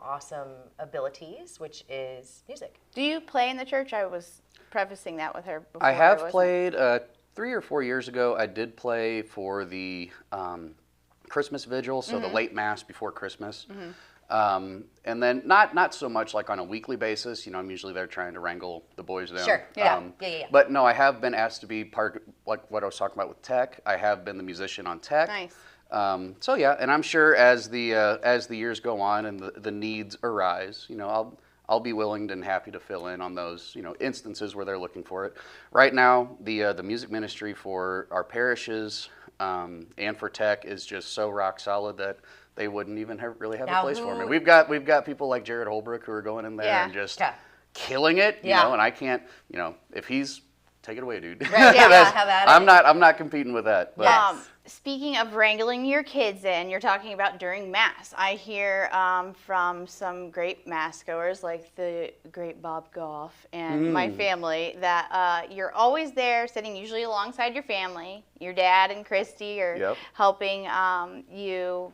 Speaker 1: awesome abilities, which is music.
Speaker 3: Do you play in the church? I was prefacing that with her before.
Speaker 6: I have played 3 or 4 years ago. I did play for the Christmas vigil, so the late mass before Christmas. And then not so much like on a weekly basis. I'm usually there trying to wrangle the boys down.
Speaker 1: Sure. Yeah. Yeah.
Speaker 6: But no, I have been asked to be part, like what I was talking about with tech. I have been the musician on tech.
Speaker 3: Nice.
Speaker 6: So yeah, and I'm sure as the years go on and the needs arise, I'll be willing and happy to fill in on those instances where they're looking for it. Right now, the music ministry for our parishes and for tech is just so rock solid that they wouldn't even really have a place for me. We've got people like Jared Haubrich who are going in there and just killing it, and I can't, if he's take it away, dude.
Speaker 1: Right, have at it.
Speaker 6: I'm not competing with that. But.
Speaker 3: Speaking of wrangling your kids in, you're talking about during Mass. I hear from some great Mass goers like the great Bob Goff and my family that you're always there sitting usually alongside your family. Your dad and Christy are helping you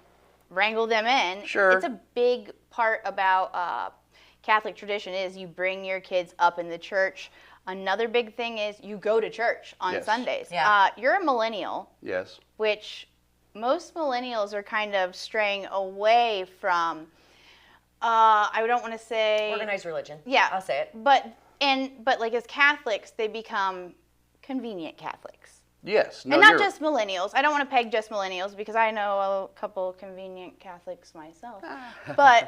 Speaker 3: wrangle them in.
Speaker 6: Sure.
Speaker 3: It's a big part about Catholic tradition is you bring your kids up in the church. Another big thing is you go to church on Sundays.
Speaker 1: Yeah.
Speaker 3: You're a millennial.
Speaker 6: Yes.
Speaker 3: Which most millennials are kind of straying away from, I don't want to say...
Speaker 1: Organized religion.
Speaker 3: Yeah.
Speaker 1: I'll say it.
Speaker 3: But like as Catholics, they become convenient Catholics.
Speaker 6: Yes. No,
Speaker 3: and not just millennials. I don't want to peg just millennials because I know a couple convenient Catholics myself. But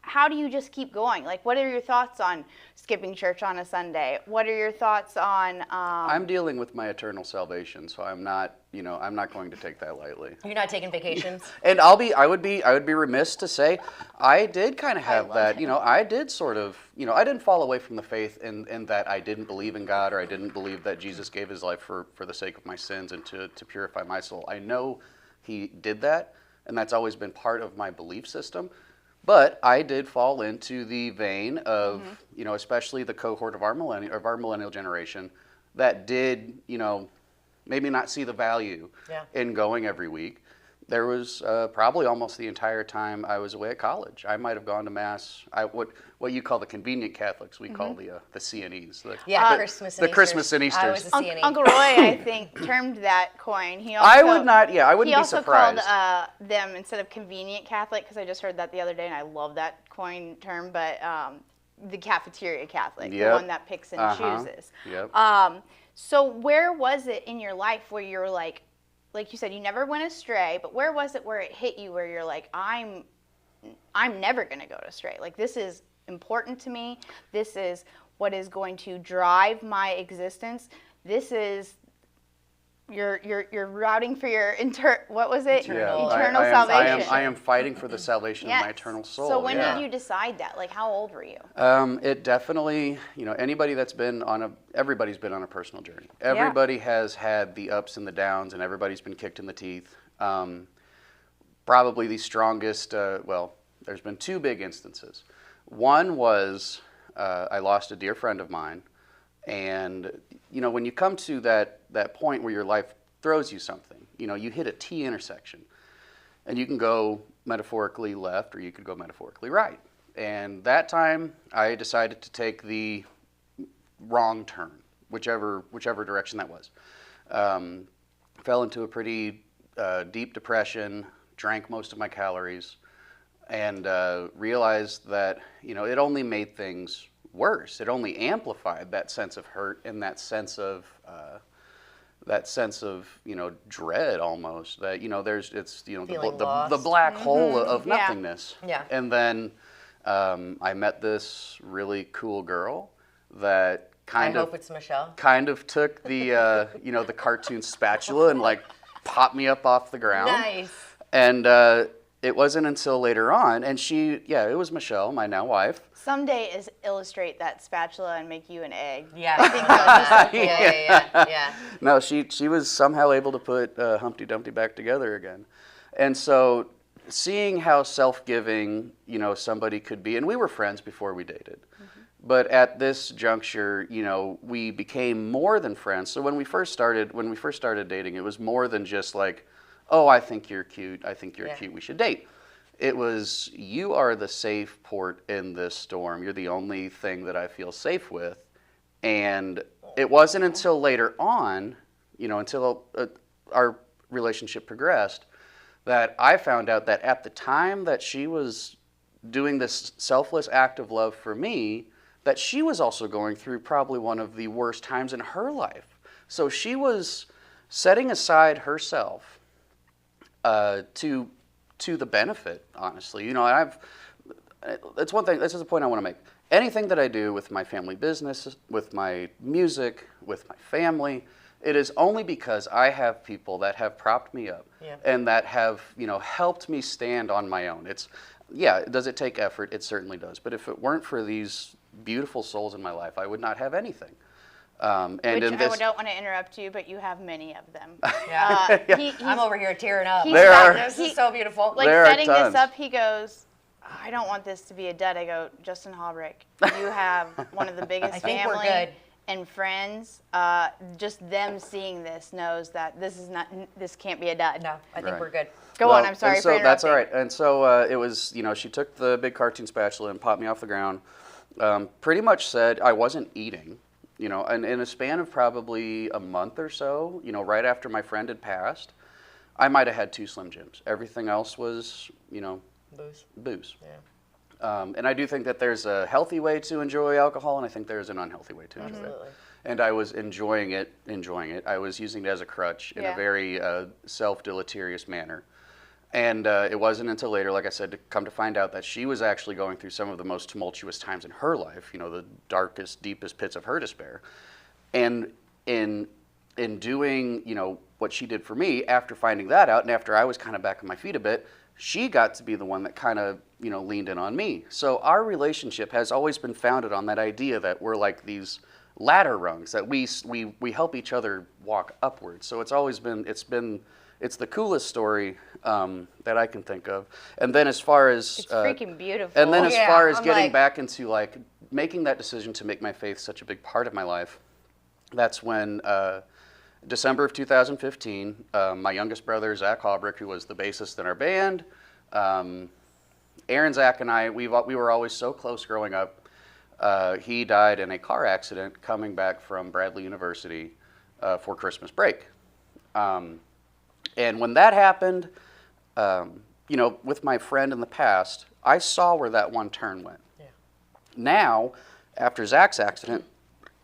Speaker 3: how do you just keep going? Like, what are your thoughts on skipping church on a Sunday? What are your thoughts on?
Speaker 6: I'm dealing with my eternal salvation, so I'm not going to take that lightly.
Speaker 1: You're not taking vacations.
Speaker 6: And I would be remiss to say, I did kind of have that. I did sort of, I didn't fall away from the faith in that I didn't believe in God or I didn't believe that Jesus gave His life for the sake of my sins and to purify my soul. I know He did that, and that's always been part of my belief system. But I did fall into the vein of, especially the cohort of our millennial generation that did, maybe not see the value in going every week. There was probably almost the entire time I was away at college. I might have gone to Mass. What you call the convenient Catholics, we call the CNEs. The Christmas and Easter.
Speaker 1: I was a CNE.
Speaker 3: Uncle Roy, I think, termed that coin. He also,
Speaker 6: I would not. Yeah, I wouldn't
Speaker 3: be
Speaker 6: surprised.
Speaker 3: He also called them instead of convenient Catholic because I just heard that the other day and I love that coin term. But the cafeteria Catholic, the one that picks and chooses.
Speaker 6: Yep.
Speaker 3: So where was it in your life where you were like you said, you never went astray, but where was it where it hit you where you're like, I'm never going to go astray. Like, this is important to me. This is what is going to drive my existence. This is you're routing for your eternal salvation.
Speaker 6: I am fighting for the salvation of my eternal soul.
Speaker 3: So when did you decide that? Like, how old were you?
Speaker 6: It definitely, everybody's been on a personal journey. Everybody has had the ups and the downs, and everybody's been kicked in the teeth. Probably the strongest, there's been two big instances. One was I lost a dear friend of mine. And, when you come to that point where your life throws you something, you hit a T intersection and you can go metaphorically left or you could go metaphorically right. And that time I decided to take the wrong turn, whichever direction that was. Fell into a pretty deep depression, drank most of my calories, and realized that, it only made things worse. It only amplified that sense of hurt and that sense of dread almost. That it's the black hole of nothingness.
Speaker 1: Yeah.
Speaker 6: And then I met this really cool girl that
Speaker 1: I hope it's Michelle.
Speaker 6: Kind of took the the cartoon spatula and like popped me up off the ground.
Speaker 1: Nice.
Speaker 6: And it wasn't until later on, and it was Michelle, my now wife.
Speaker 3: Someday illustrate that spatula and make you an egg.
Speaker 1: Yeah, I think about that. Yeah.
Speaker 6: No, she was somehow able to put Humpty Dumpty back together again. And so seeing how self-giving, somebody could be, and we were friends before we dated. But at this juncture, we became more than friends. So when we first started dating, it was more than just like, oh, I think you're cute, cute, we should date. It was, you are the safe port in this storm. You're the only thing that I feel safe with. And it wasn't until later on, until our relationship progressed, that I found out that at the time that she was doing this selfless act of love for me, that she was also going through probably one of the worst times in her life. So she was setting aside herself to the benefit, honestly. You know, that's one thing, this is a point I want to make. Anything that I do with my family business, with my music, with my family, it is only because I have people that have propped me up and that have, you know, helped me stand on my own. Does it take effort? It certainly does. But if it weren't for these beautiful souls in my life, I would not have anything. And
Speaker 3: Which
Speaker 6: in this,
Speaker 3: I don't want to interrupt you, but you have many of them.
Speaker 1: I'm over here tearing up.
Speaker 6: This
Speaker 1: is so beautiful.
Speaker 3: Like
Speaker 6: there
Speaker 3: setting
Speaker 6: are tons.
Speaker 3: this up, he goes, I don't want this to be a dud. I go, Justin Haubrich, you have one of the biggest
Speaker 1: I think we're
Speaker 3: family
Speaker 1: good.
Speaker 3: and friends. Just them seeing this knows that this can't be a dud.
Speaker 1: No, I think we're good.
Speaker 3: Go on, I'm sorry for interrupting.
Speaker 6: That's all right. And so it was, you know, she took the big cartoon spatula and popped me off the ground. Pretty much said I wasn't eating, you know, and in a span of probably a month or so, you know, right after my friend had passed, I might have had 2 Slim Jims. Everything else was, you know, booze. Yeah. And I do think that there's a healthy way to enjoy alcohol, and I think there's an unhealthy way to enjoy it. And I was enjoying it. I was using it as a crutch in a very self-deleterious manner. And it wasn't until later, like I said, to come to find out that she was actually going through some of the most tumultuous times in her life, you know, the darkest, deepest pits of her despair. And in doing, you know, what she did for me, after finding that out and after I was kind of back on my feet a bit, she got to be the one that kind of, you know, leaned in on me. So our relationship has always been founded on that idea that we're like these ladder rungs, that we help each other walk upwards. So it's always been, it's the coolest story that I can think of. And then as far as
Speaker 3: It's freaking beautiful.
Speaker 6: and then as far as getting back into like making that decision to make my faith such a big part of my life, that's when December of 2015, my youngest brother, Zach Haubrich, who was the bassist in our band, Aaron, Zach, and I, we were always so close growing up. He died in a car accident coming back from Bradley University for Christmas break. And when that happened, you know, with my friend in the past, I saw where that one turn went. Yeah. Now, after Zach's accident,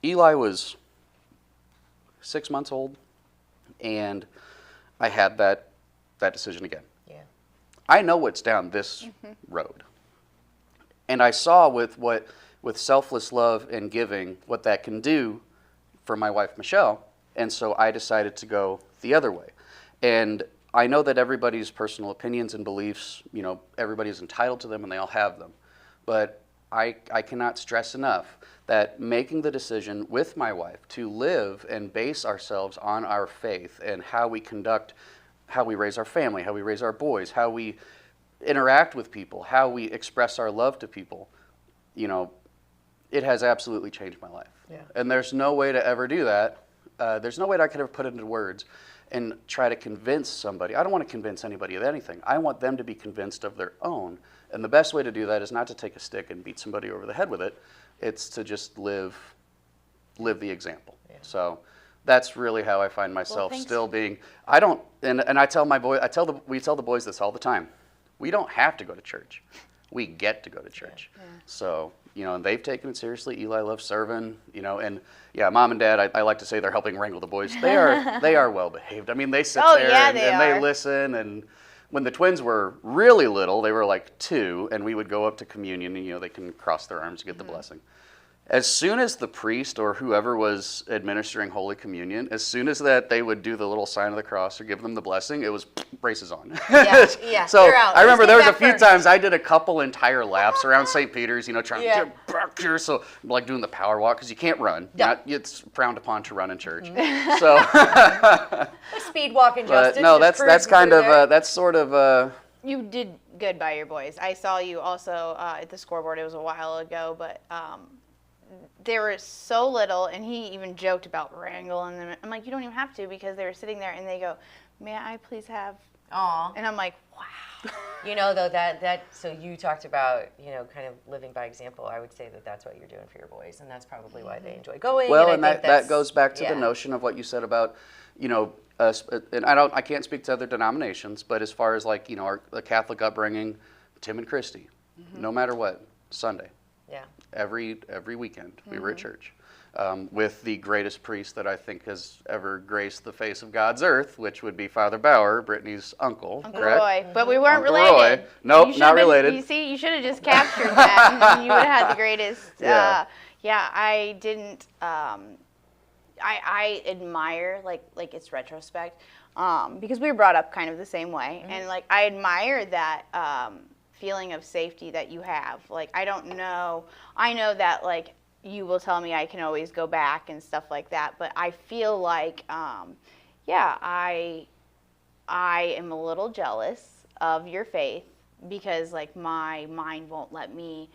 Speaker 6: Eli was 6 months old, and I had that decision again. Yeah. I know what's down this road. And I saw with selfless love and giving what that can do for my wife, Michelle, and so I decided to go the other way. And I know that everybody's personal opinions and beliefs, you know, everybody's entitled to them and they all have them. But I cannot stress enough that making the decision with my wife to live and base ourselves on our faith and how we conduct, how we raise our family, how we raise our boys, how we interact with people, how we express our love to people, you know, it has absolutely changed my life. Yeah. And there's no way to ever do that. There's no way that I could ever put it into words and try to convince somebody. I don't want to convince anybody of anything. I want them to be convinced of their own. And the best way to do that is not to take a stick and beat somebody over the head with it. It's to just live the example. Yeah. So that's really how I find myself still being. I don't, and I tell my boy, we tell the boys this all the time. We don't have to go to church. We get to go to church. Yeah. So, you know, and they've taken it seriously. Eli loves serving, you know, and yeah, mom and dad, I like to say they're helping wrangle the boys. They are well behaved. I mean, they sit there and they listen. And when the twins were really little, they were like 2, and we would go up to communion, and, you know, they can cross their arms and get the blessing. As soon as the priest or whoever was administering Holy Communion, as soon as that they would do the little sign of the cross or give them the blessing, it was braces on.
Speaker 1: Yeah.
Speaker 6: So I remember there was a few times I did a couple entire laps around St. Peter's, you know, trying to get back here. So like doing the power walk because you can't run. Yeah. It's frowned upon to run in church. Mm-hmm. So
Speaker 1: speed walking, Justin.
Speaker 6: No, that's kind of that's sort of.
Speaker 3: You did good by your boys. I saw you also at the scoreboard. It was a while ago, but. They were so little, and he even joked about wrangling them. I'm like, you don't even have to, because they were sitting there, and they go, may I please have? Aww. And I'm like, wow.
Speaker 1: You know, though, so you talked about, kind of living by example. I would say that that's what you're doing for your boys, and that's probably why they enjoy going.
Speaker 6: Well,
Speaker 1: and
Speaker 6: and that goes back to the notion of what you said about, and I can't speak to other denominations, but as far as like, the Catholic upbringing, Tim and Christy, no matter what, Sunday.
Speaker 1: Yeah.
Speaker 6: Every weekend we were at church. With the greatest priest that I think has ever graced the face of God's earth, which would be Father Bauer, Brittany's uncle,
Speaker 3: Uncle
Speaker 6: correct?
Speaker 3: Roy. But we weren't
Speaker 6: Uncle
Speaker 3: related.
Speaker 6: Roy. Nope, not related.
Speaker 3: You see, you should have just captured that, and then you would have had the greatest.
Speaker 6: Yeah.
Speaker 3: I didn't. I admire like it's retrospect, because we were brought up kind of the same way, and like I admire that feeling of safety that you have. Like I know that like. You will tell me I can always go back and stuff like that, but I feel like, I am a little jealous of your faith because like my mind won't let me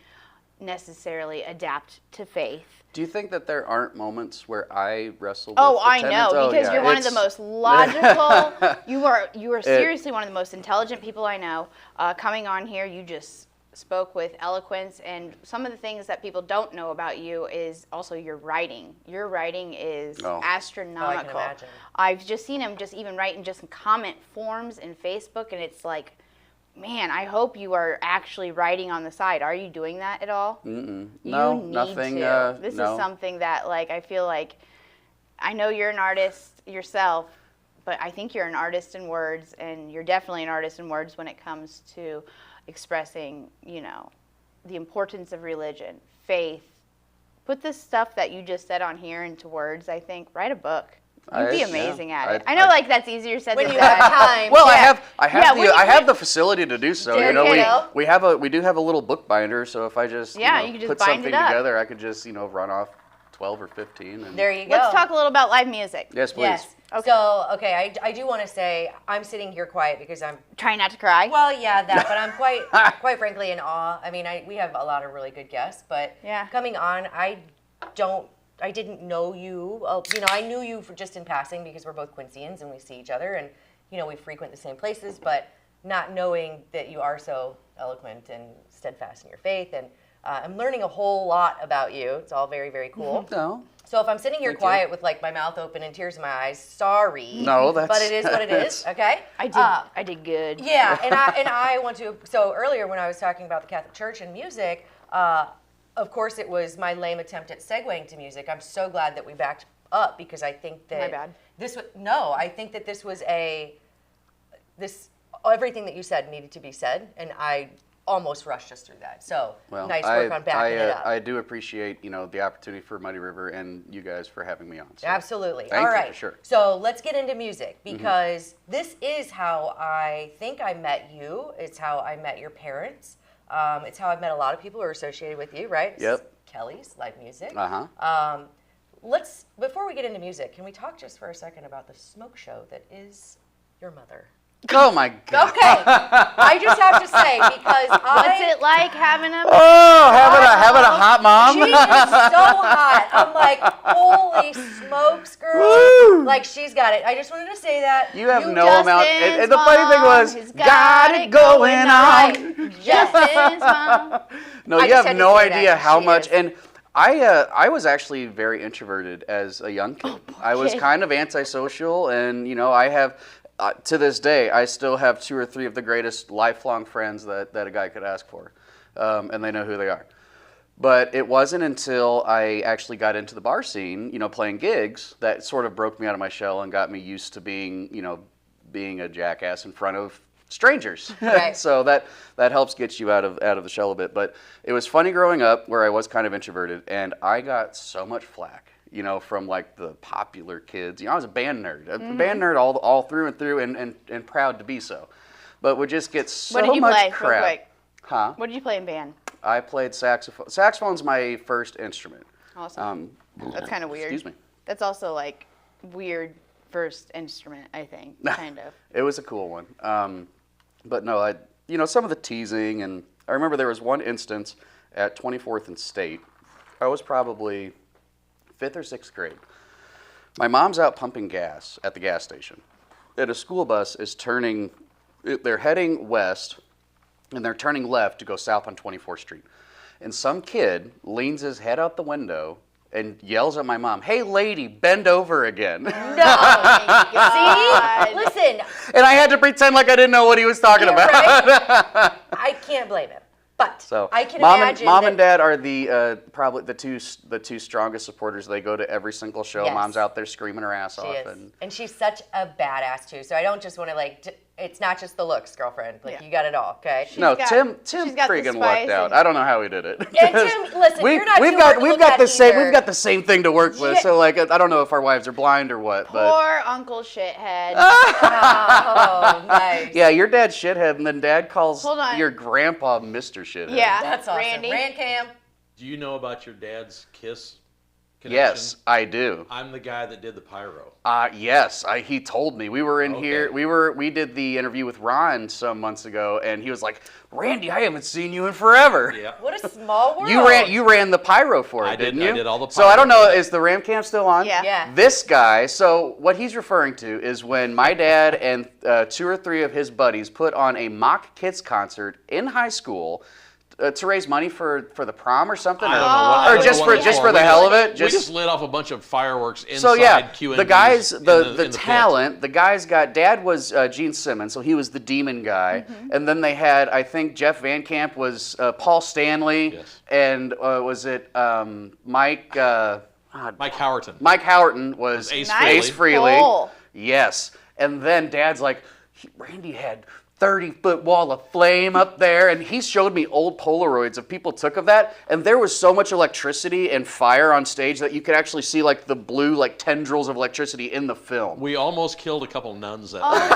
Speaker 3: necessarily adapt to faith.
Speaker 6: Do you think that there aren't moments where I wrestle with
Speaker 3: Oh,
Speaker 6: the
Speaker 3: I
Speaker 6: tenets?
Speaker 3: know, because you're one of the most logical, you are seriously one of the most intelligent people I know. Coming on here, you just spoke with eloquence, and some of the things that people don't know about you is also your writing. Your writing is astronomical.
Speaker 1: I can imagine.
Speaker 3: I've just seen him just even write in just comment forms in Facebook, and it's like, man, I hope you are actually writing on the side. Are you doing that at all?
Speaker 6: No,
Speaker 3: You need
Speaker 6: nothing.
Speaker 3: to. This
Speaker 6: no.
Speaker 3: is something that, like, I feel like, I know you're an artist yourself, but I think you're an artist in words, and you're definitely an artist in words when it comes to expressing, the importance of religion, faith. Put this stuff that you just said on here into words, I think. Write a book. You'd be amazing at it. I know, like, that's easier said than done.
Speaker 1: When you have time.
Speaker 6: Well,
Speaker 1: yeah.
Speaker 6: I have the facility to do so.
Speaker 1: There
Speaker 6: We do have a little book binder, so if I just,
Speaker 3: you can just
Speaker 6: put
Speaker 3: bind
Speaker 6: something
Speaker 3: it up.
Speaker 6: together, I could just, run off 12 or 15. And
Speaker 1: There you go.
Speaker 3: Let's talk a little about live music.
Speaker 6: Yes, please.
Speaker 1: Yes.
Speaker 3: Okay.
Speaker 1: So, I do want to say I'm sitting here quiet because I'm.
Speaker 3: Try not to cry.
Speaker 1: Well, yeah, that, but I'm quite frankly in awe. I mean, we have a lot of really good guests, but coming on, I didn't know you. I knew you just in passing because we're both Quincians and we see each other and, we frequent the same places, but not knowing that you are so eloquent and steadfast in your faith. And I'm learning a whole lot about you. It's all very, very cool.
Speaker 6: No.
Speaker 1: So if I'm sitting here quiet with like my mouth open and tears in my eyes, sorry.
Speaker 6: No, that's.
Speaker 1: But it is what it is. Okay.
Speaker 3: I did good.
Speaker 1: Yeah, and I want to. So earlier when I was talking about the Catholic Church and music, of course it was my lame attempt at segueing to music. I'm so glad that we backed up because I think that
Speaker 3: My bad.
Speaker 1: I think that this was everything that you said needed to be said, and I almost rushed us through that. So nice work on backing it up.
Speaker 6: I do appreciate, the opportunity for Muddy River and you guys for having me on. So.
Speaker 1: Absolutely.
Speaker 6: Thank
Speaker 1: All
Speaker 6: you,
Speaker 1: right.
Speaker 6: for sure.
Speaker 1: So let's get into music because this is how I think I met you. It's how I met your parents. It's how I've met a lot of people who are associated with you, right?
Speaker 6: Yep.
Speaker 1: Kelly's Live Music.
Speaker 6: Uh-huh.
Speaker 1: Before we get into music, can we talk just for a second about the smoke show that is your mother?
Speaker 6: Oh my God.
Speaker 1: Okay. I just have to say because
Speaker 3: What's it like having a
Speaker 6: having a hot mom?
Speaker 1: She is so hot. I'm like, holy smokes, girl.
Speaker 6: Woo!
Speaker 1: Like, she's got it. I just wanted to say that.
Speaker 6: You have no
Speaker 3: Justin's
Speaker 6: amount. And the funny thing
Speaker 3: mom
Speaker 6: was,
Speaker 3: has
Speaker 6: got it going on.
Speaker 1: Right.
Speaker 3: Justin's mom?
Speaker 6: No,
Speaker 1: I
Speaker 6: you
Speaker 1: just
Speaker 6: have
Speaker 1: had to
Speaker 6: no
Speaker 1: say that.
Speaker 6: idea how
Speaker 1: She
Speaker 6: much.
Speaker 1: is.
Speaker 6: And I was actually very introverted as a young kid. I was
Speaker 3: kid.
Speaker 6: kind of antisocial, and I have. To this day, I still have 2 or 3 of the greatest lifelong friends that a guy could ask for, and they know who they are. But it wasn't until I actually got into the bar scene, playing gigs, that sort of broke me out of my shell and got me used to being a jackass in front of strangers.
Speaker 1: Right.
Speaker 6: So that helps get you out of the shell a bit. But it was funny growing up where I was kind of introverted, and I got so much flack. From like the popular kids. I was a band nerd. A band nerd all through and through, and proud to be so. But would just get so
Speaker 3: What did you
Speaker 6: much
Speaker 3: play,
Speaker 6: crap.
Speaker 3: real quick?
Speaker 6: Huh?
Speaker 3: What did you play in band?
Speaker 6: I played saxophone. Saxophone's my first instrument.
Speaker 3: Awesome. That's kind of weird.
Speaker 6: Excuse me.
Speaker 3: That's also like weird first instrument, I think, kind of.
Speaker 6: It was a cool one. But no, some of the teasing, and I remember there was one instance at 24th and State. I was probably 5th or 6th grade. My mom's out pumping gas at the gas station, and a school bus is turning they're heading west, and they're turning left to go south on 24th Street. And some kid leans his head out the window and yells at my mom, "Hey, lady, bend over again."
Speaker 1: No. See? Listen.
Speaker 6: And I had to pretend like I didn't know what he was talking about.
Speaker 1: Right? I can't blame him. But
Speaker 6: So
Speaker 1: I can
Speaker 6: mom
Speaker 1: imagine
Speaker 6: and dad are the probably the two strongest supporters. They go to every single show.
Speaker 1: Yes.
Speaker 6: Mom's out there screaming her ass off.
Speaker 1: She is. And she's such a badass too. So I don't just want to it's not just the looks, girlfriend. Like you got it all, okay?
Speaker 6: Tim freaking lucked out. I don't know how he did it.
Speaker 1: And Tim, listen, you're not
Speaker 6: we've got the same thing to work with. So I don't know if our wives are blind or what.
Speaker 3: Poor Uncle Shithead.
Speaker 1: Oh, nice.
Speaker 6: Yeah, your dad's shithead, and then Dad calls
Speaker 3: Hold on.
Speaker 6: your grandpa Mr. Shithead.
Speaker 3: Yeah,
Speaker 1: That's awesome.
Speaker 3: Randy.
Speaker 1: Rand Cam.
Speaker 4: Do you know about your dad's Kiss connection?
Speaker 6: Yes, I do.
Speaker 4: I'm the guy that did the pyro.
Speaker 6: Yes, he told me. We were in here. We did the interview with Ron some months ago, and he was like, "Randy, I haven't seen you in forever."
Speaker 4: Yeah.
Speaker 1: What a small world.
Speaker 6: You ran the pyro for it, didn't you?
Speaker 4: I did all the pyro.
Speaker 6: So I don't know, is the Ram Cam still on?
Speaker 3: Yeah.
Speaker 1: Yeah.
Speaker 6: This guy, so what he's referring to is when my dad and 2 or 3 of his buddies put on a mock kids concert in high school to raise money for the prom or something, or just for the hell of it.
Speaker 4: We just lit off a bunch of fireworks inside.
Speaker 6: So yeah,
Speaker 4: Q&B's
Speaker 6: the guys, the
Speaker 4: pit.
Speaker 6: talent, the guys got. Dad was Gene Simmons, so he was the demon guy, and then they had, I think Jeff Van Camp was Paul Stanley,
Speaker 4: Yes.
Speaker 6: and was it Mike?
Speaker 4: Mike Howerton.
Speaker 6: Mike Howerton was
Speaker 4: Ace
Speaker 6: Ace
Speaker 4: Frehley.
Speaker 6: Frehley.
Speaker 3: Cool.
Speaker 6: Yes, and then Dad's like, Randy had 30-foot wall of flame up there, and he showed me old Polaroids of people took of that, and there was so much electricity and fire on stage that you could actually see like the blue tendrils of electricity in the film.
Speaker 4: We almost killed a couple nuns that
Speaker 3: Oh
Speaker 4: night.
Speaker 3: my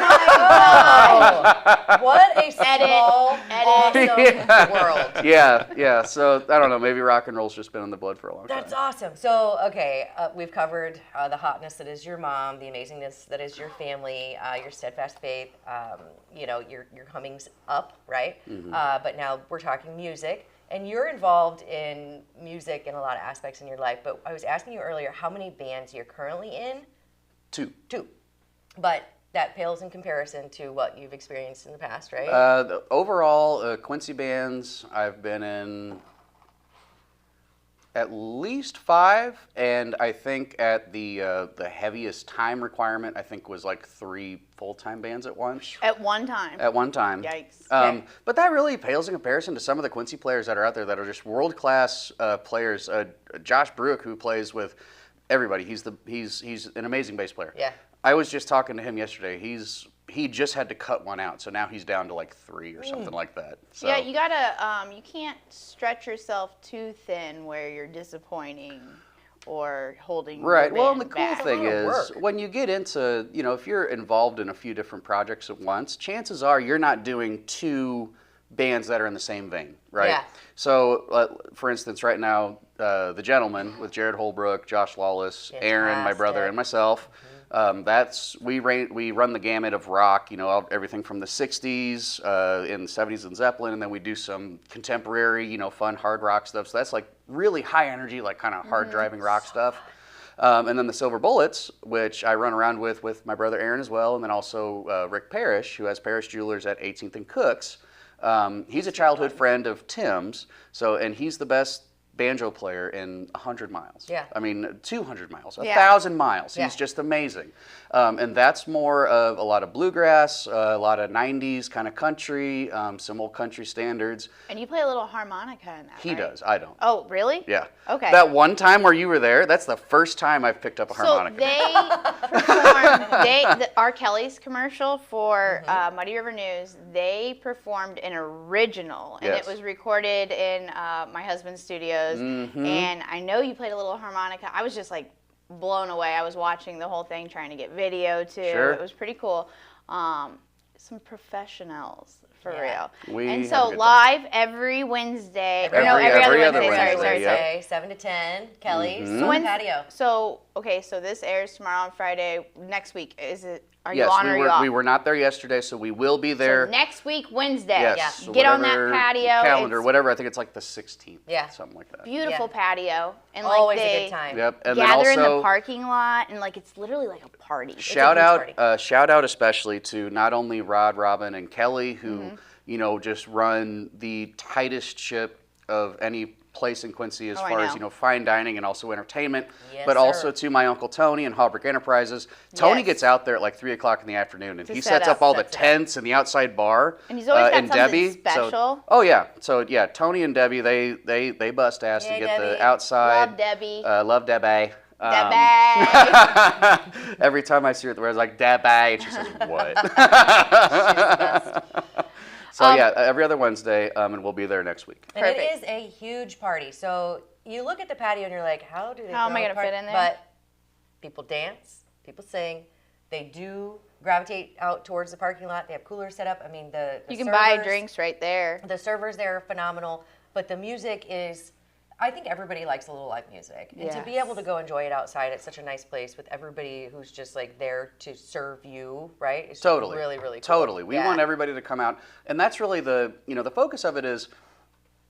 Speaker 3: God.
Speaker 1: What a small, awesome world.
Speaker 6: Yeah. So I don't know. Maybe rock and roll's just been in the blood for a long time.
Speaker 1: That's awesome. So, okay, we've covered the hotness that is your mom, the amazingness that is your family, your steadfast faith, your hummings up, right? But now we're talking music, and you're involved in music in a lot of aspects in your life. But I was asking you earlier how many bands you're currently in.
Speaker 6: 2.
Speaker 1: But that pales in comparison to what you've experienced in the past, right?
Speaker 6: The overall Quincy bands, I've been in at least 5, and I think at the heaviest time requirement, I think was like 3 full-time bands at once.
Speaker 3: At one time.
Speaker 6: At one time.
Speaker 3: Yikes.
Speaker 1: Okay.
Speaker 6: But that really pales in comparison to some of the Quincy players that are out there that are just world-class players. Josh Bruick, who plays with everybody, he's an amazing bass player.
Speaker 1: Yeah.
Speaker 6: I was just talking to him yesterday. He just had to cut one out, so now he's down to like 3 or something like that. So.
Speaker 3: Yeah, you gotta, you can't stretch yourself too thin where you're disappointing or holding
Speaker 6: Right.
Speaker 3: your
Speaker 6: Well, and the
Speaker 3: band
Speaker 6: cool
Speaker 3: back.
Speaker 6: thing is
Speaker 1: work.
Speaker 6: when you get into, if you're involved in a few different projects at once, chances are you're not doing 2 bands that are in the same vein, right?
Speaker 1: Yeah.
Speaker 6: So, for instance, right now, The Gentleman with Jared Holbrook, Josh Lawless, Aaron, my brother,
Speaker 1: Fantastic.
Speaker 6: and myself. We run the gamut of rock, everything from the 60s, in the 70s and Zeppelin, and then we do some contemporary, fun hard rock stuff. So that's like really high energy, like kind of hard driving rock stuff. And then the Silver Bullets, which I run around with my brother Aaron as well, and then also Rick Parrish, who has Parrish Jewelers at 18th and Cooks. He's a childhood friend of Tim's, and he's the best banjo player in 100 miles.
Speaker 1: Yeah.
Speaker 6: I mean, 200 miles,
Speaker 3: Yeah.
Speaker 6: 1,000 miles.
Speaker 1: Yeah.
Speaker 6: He's just amazing. And that's more of a lot of bluegrass, a lot of 90s kind of country, some old country standards.
Speaker 3: And you play a little harmonica in that,
Speaker 6: He
Speaker 3: right?
Speaker 6: does. I don't.
Speaker 3: Oh, really?
Speaker 6: Yeah.
Speaker 3: Okay.
Speaker 6: That one time where you were there, that's the first time I've picked up a harmonica.
Speaker 3: So they performed, R. Kelly's commercial for Muddy River News, they performed an original, and
Speaker 6: Yes.
Speaker 3: it was recorded in my husband's studios, and I know you played a little harmonica. I was just like blown away. I was watching the whole thing, trying to get video too.
Speaker 6: Sure.
Speaker 3: It was pretty cool. Some professionals. For
Speaker 1: Yeah.
Speaker 3: real.
Speaker 6: We
Speaker 3: And
Speaker 6: have a
Speaker 3: so
Speaker 6: good time.
Speaker 3: live every Wednesday.
Speaker 1: Every
Speaker 3: every
Speaker 6: other
Speaker 3: other Wednesday.
Speaker 6: Wednesday,
Speaker 3: Sorry.
Speaker 6: yep.
Speaker 1: 7 to 10, Kelly's
Speaker 6: Mm-hmm.
Speaker 1: on the patio.
Speaker 3: So, okay, so this airs tomorrow on Friday. Next week, is it Are you
Speaker 6: Yes,
Speaker 3: on or are you off?
Speaker 6: we were not there yesterday, so we will be there.
Speaker 3: So next week, Wednesday.
Speaker 6: Yes, so
Speaker 3: Get on that
Speaker 6: whatever
Speaker 3: patio.
Speaker 6: calendar,
Speaker 3: It's
Speaker 6: whatever. I think it's like the 16th.
Speaker 1: Yeah.
Speaker 6: Something like that.
Speaker 3: beautiful patio. And
Speaker 1: Always
Speaker 3: like
Speaker 1: a
Speaker 3: they
Speaker 1: good time.
Speaker 6: Yep. And then
Speaker 3: gather in the
Speaker 6: also
Speaker 3: parking lot, and like it's literally like a party.
Speaker 6: shout
Speaker 1: huge
Speaker 6: out, shout out especially to not only Rod, Robin, and Kelly, who you know just run the tightest ship of any place in Quincy as far as, you know, fine dining and also entertainment,
Speaker 1: Yes,
Speaker 6: but also
Speaker 1: sir.
Speaker 6: to my Uncle Tony and Haubrich Enterprises. Tony
Speaker 3: Yes.
Speaker 6: gets out there at like 3 o'clock in the afternoon, and
Speaker 3: To
Speaker 6: he
Speaker 3: set
Speaker 6: sets
Speaker 3: up.
Speaker 6: up all the
Speaker 1: Sets it up.
Speaker 6: tents and the outside bar.
Speaker 3: And he's always got
Speaker 6: and
Speaker 3: something
Speaker 6: Debbie,
Speaker 3: special.
Speaker 6: So, oh yeah, so yeah, Tony and Debbie, they bust ass to
Speaker 1: Yay,
Speaker 6: get
Speaker 1: Debbie.
Speaker 6: the outside.
Speaker 3: Love Debbie.
Speaker 6: Love Debbie.
Speaker 3: Debbie.
Speaker 6: Every time I see her at the I was like, Debbie, and she says, what? So yeah, every other Wednesday, and we'll be there next week.
Speaker 1: And it
Speaker 3: Perfect.
Speaker 1: is a huge party. So you look at the patio and you're like, how do they
Speaker 3: How am I
Speaker 1: throw a
Speaker 3: gonna
Speaker 1: party?
Speaker 3: fit in there?
Speaker 1: But people dance, people sing. They do gravitate out towards the parking lot. They have coolers set up. I mean, the
Speaker 3: You can buy
Speaker 1: servers-
Speaker 3: drinks right there.
Speaker 1: The servers there are phenomenal, but the music is, I think everybody likes a little live music. And to be able to go enjoy it outside at such a nice place with everybody who's just like there to serve you, right? It's
Speaker 6: Totally.
Speaker 1: really, really cool.
Speaker 6: Totally. We
Speaker 1: Yeah.
Speaker 6: want everybody to come out. And that's really the focus of it is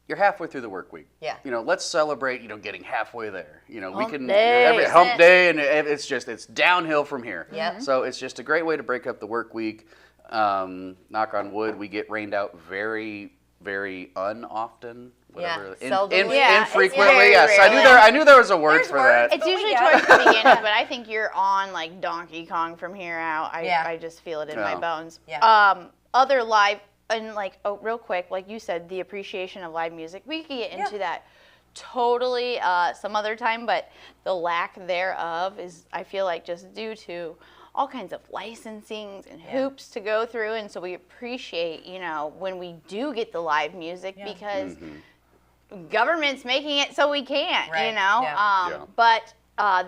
Speaker 6: you're halfway through the work week.
Speaker 1: Yeah.
Speaker 6: You know, let's celebrate, getting halfway there. We
Speaker 3: Hump
Speaker 6: can
Speaker 3: day.
Speaker 6: every hump day, and it's downhill from here.
Speaker 1: Yep.
Speaker 6: So it's just a great way to break up the work week. Knock on wood, we get rained out very, very unoften. Whatever.
Speaker 1: Yeah, seldomly.
Speaker 3: Yeah,
Speaker 6: Infrequently.
Speaker 3: very
Speaker 6: Yes.
Speaker 3: rarely.
Speaker 6: I knew there was a word
Speaker 1: There's
Speaker 6: for
Speaker 1: words.
Speaker 6: that.
Speaker 3: It's
Speaker 1: But we
Speaker 3: usually
Speaker 1: got it.
Speaker 3: towards the beginning, but I think you're on like Donkey Kong from here out.
Speaker 1: Yeah.
Speaker 3: I just feel it in my
Speaker 6: Yeah.
Speaker 3: bones.
Speaker 1: Yeah.
Speaker 3: Other live and like real quick, like you said, the appreciation of live music. We could get into that totally some other time, but the lack thereof is, I feel like, just due to all kinds of licensings and hoops to go through, and so we appreciate, when we do get the live music because government's making it so we can't,
Speaker 1: Right. Yeah.
Speaker 6: Yeah.
Speaker 3: But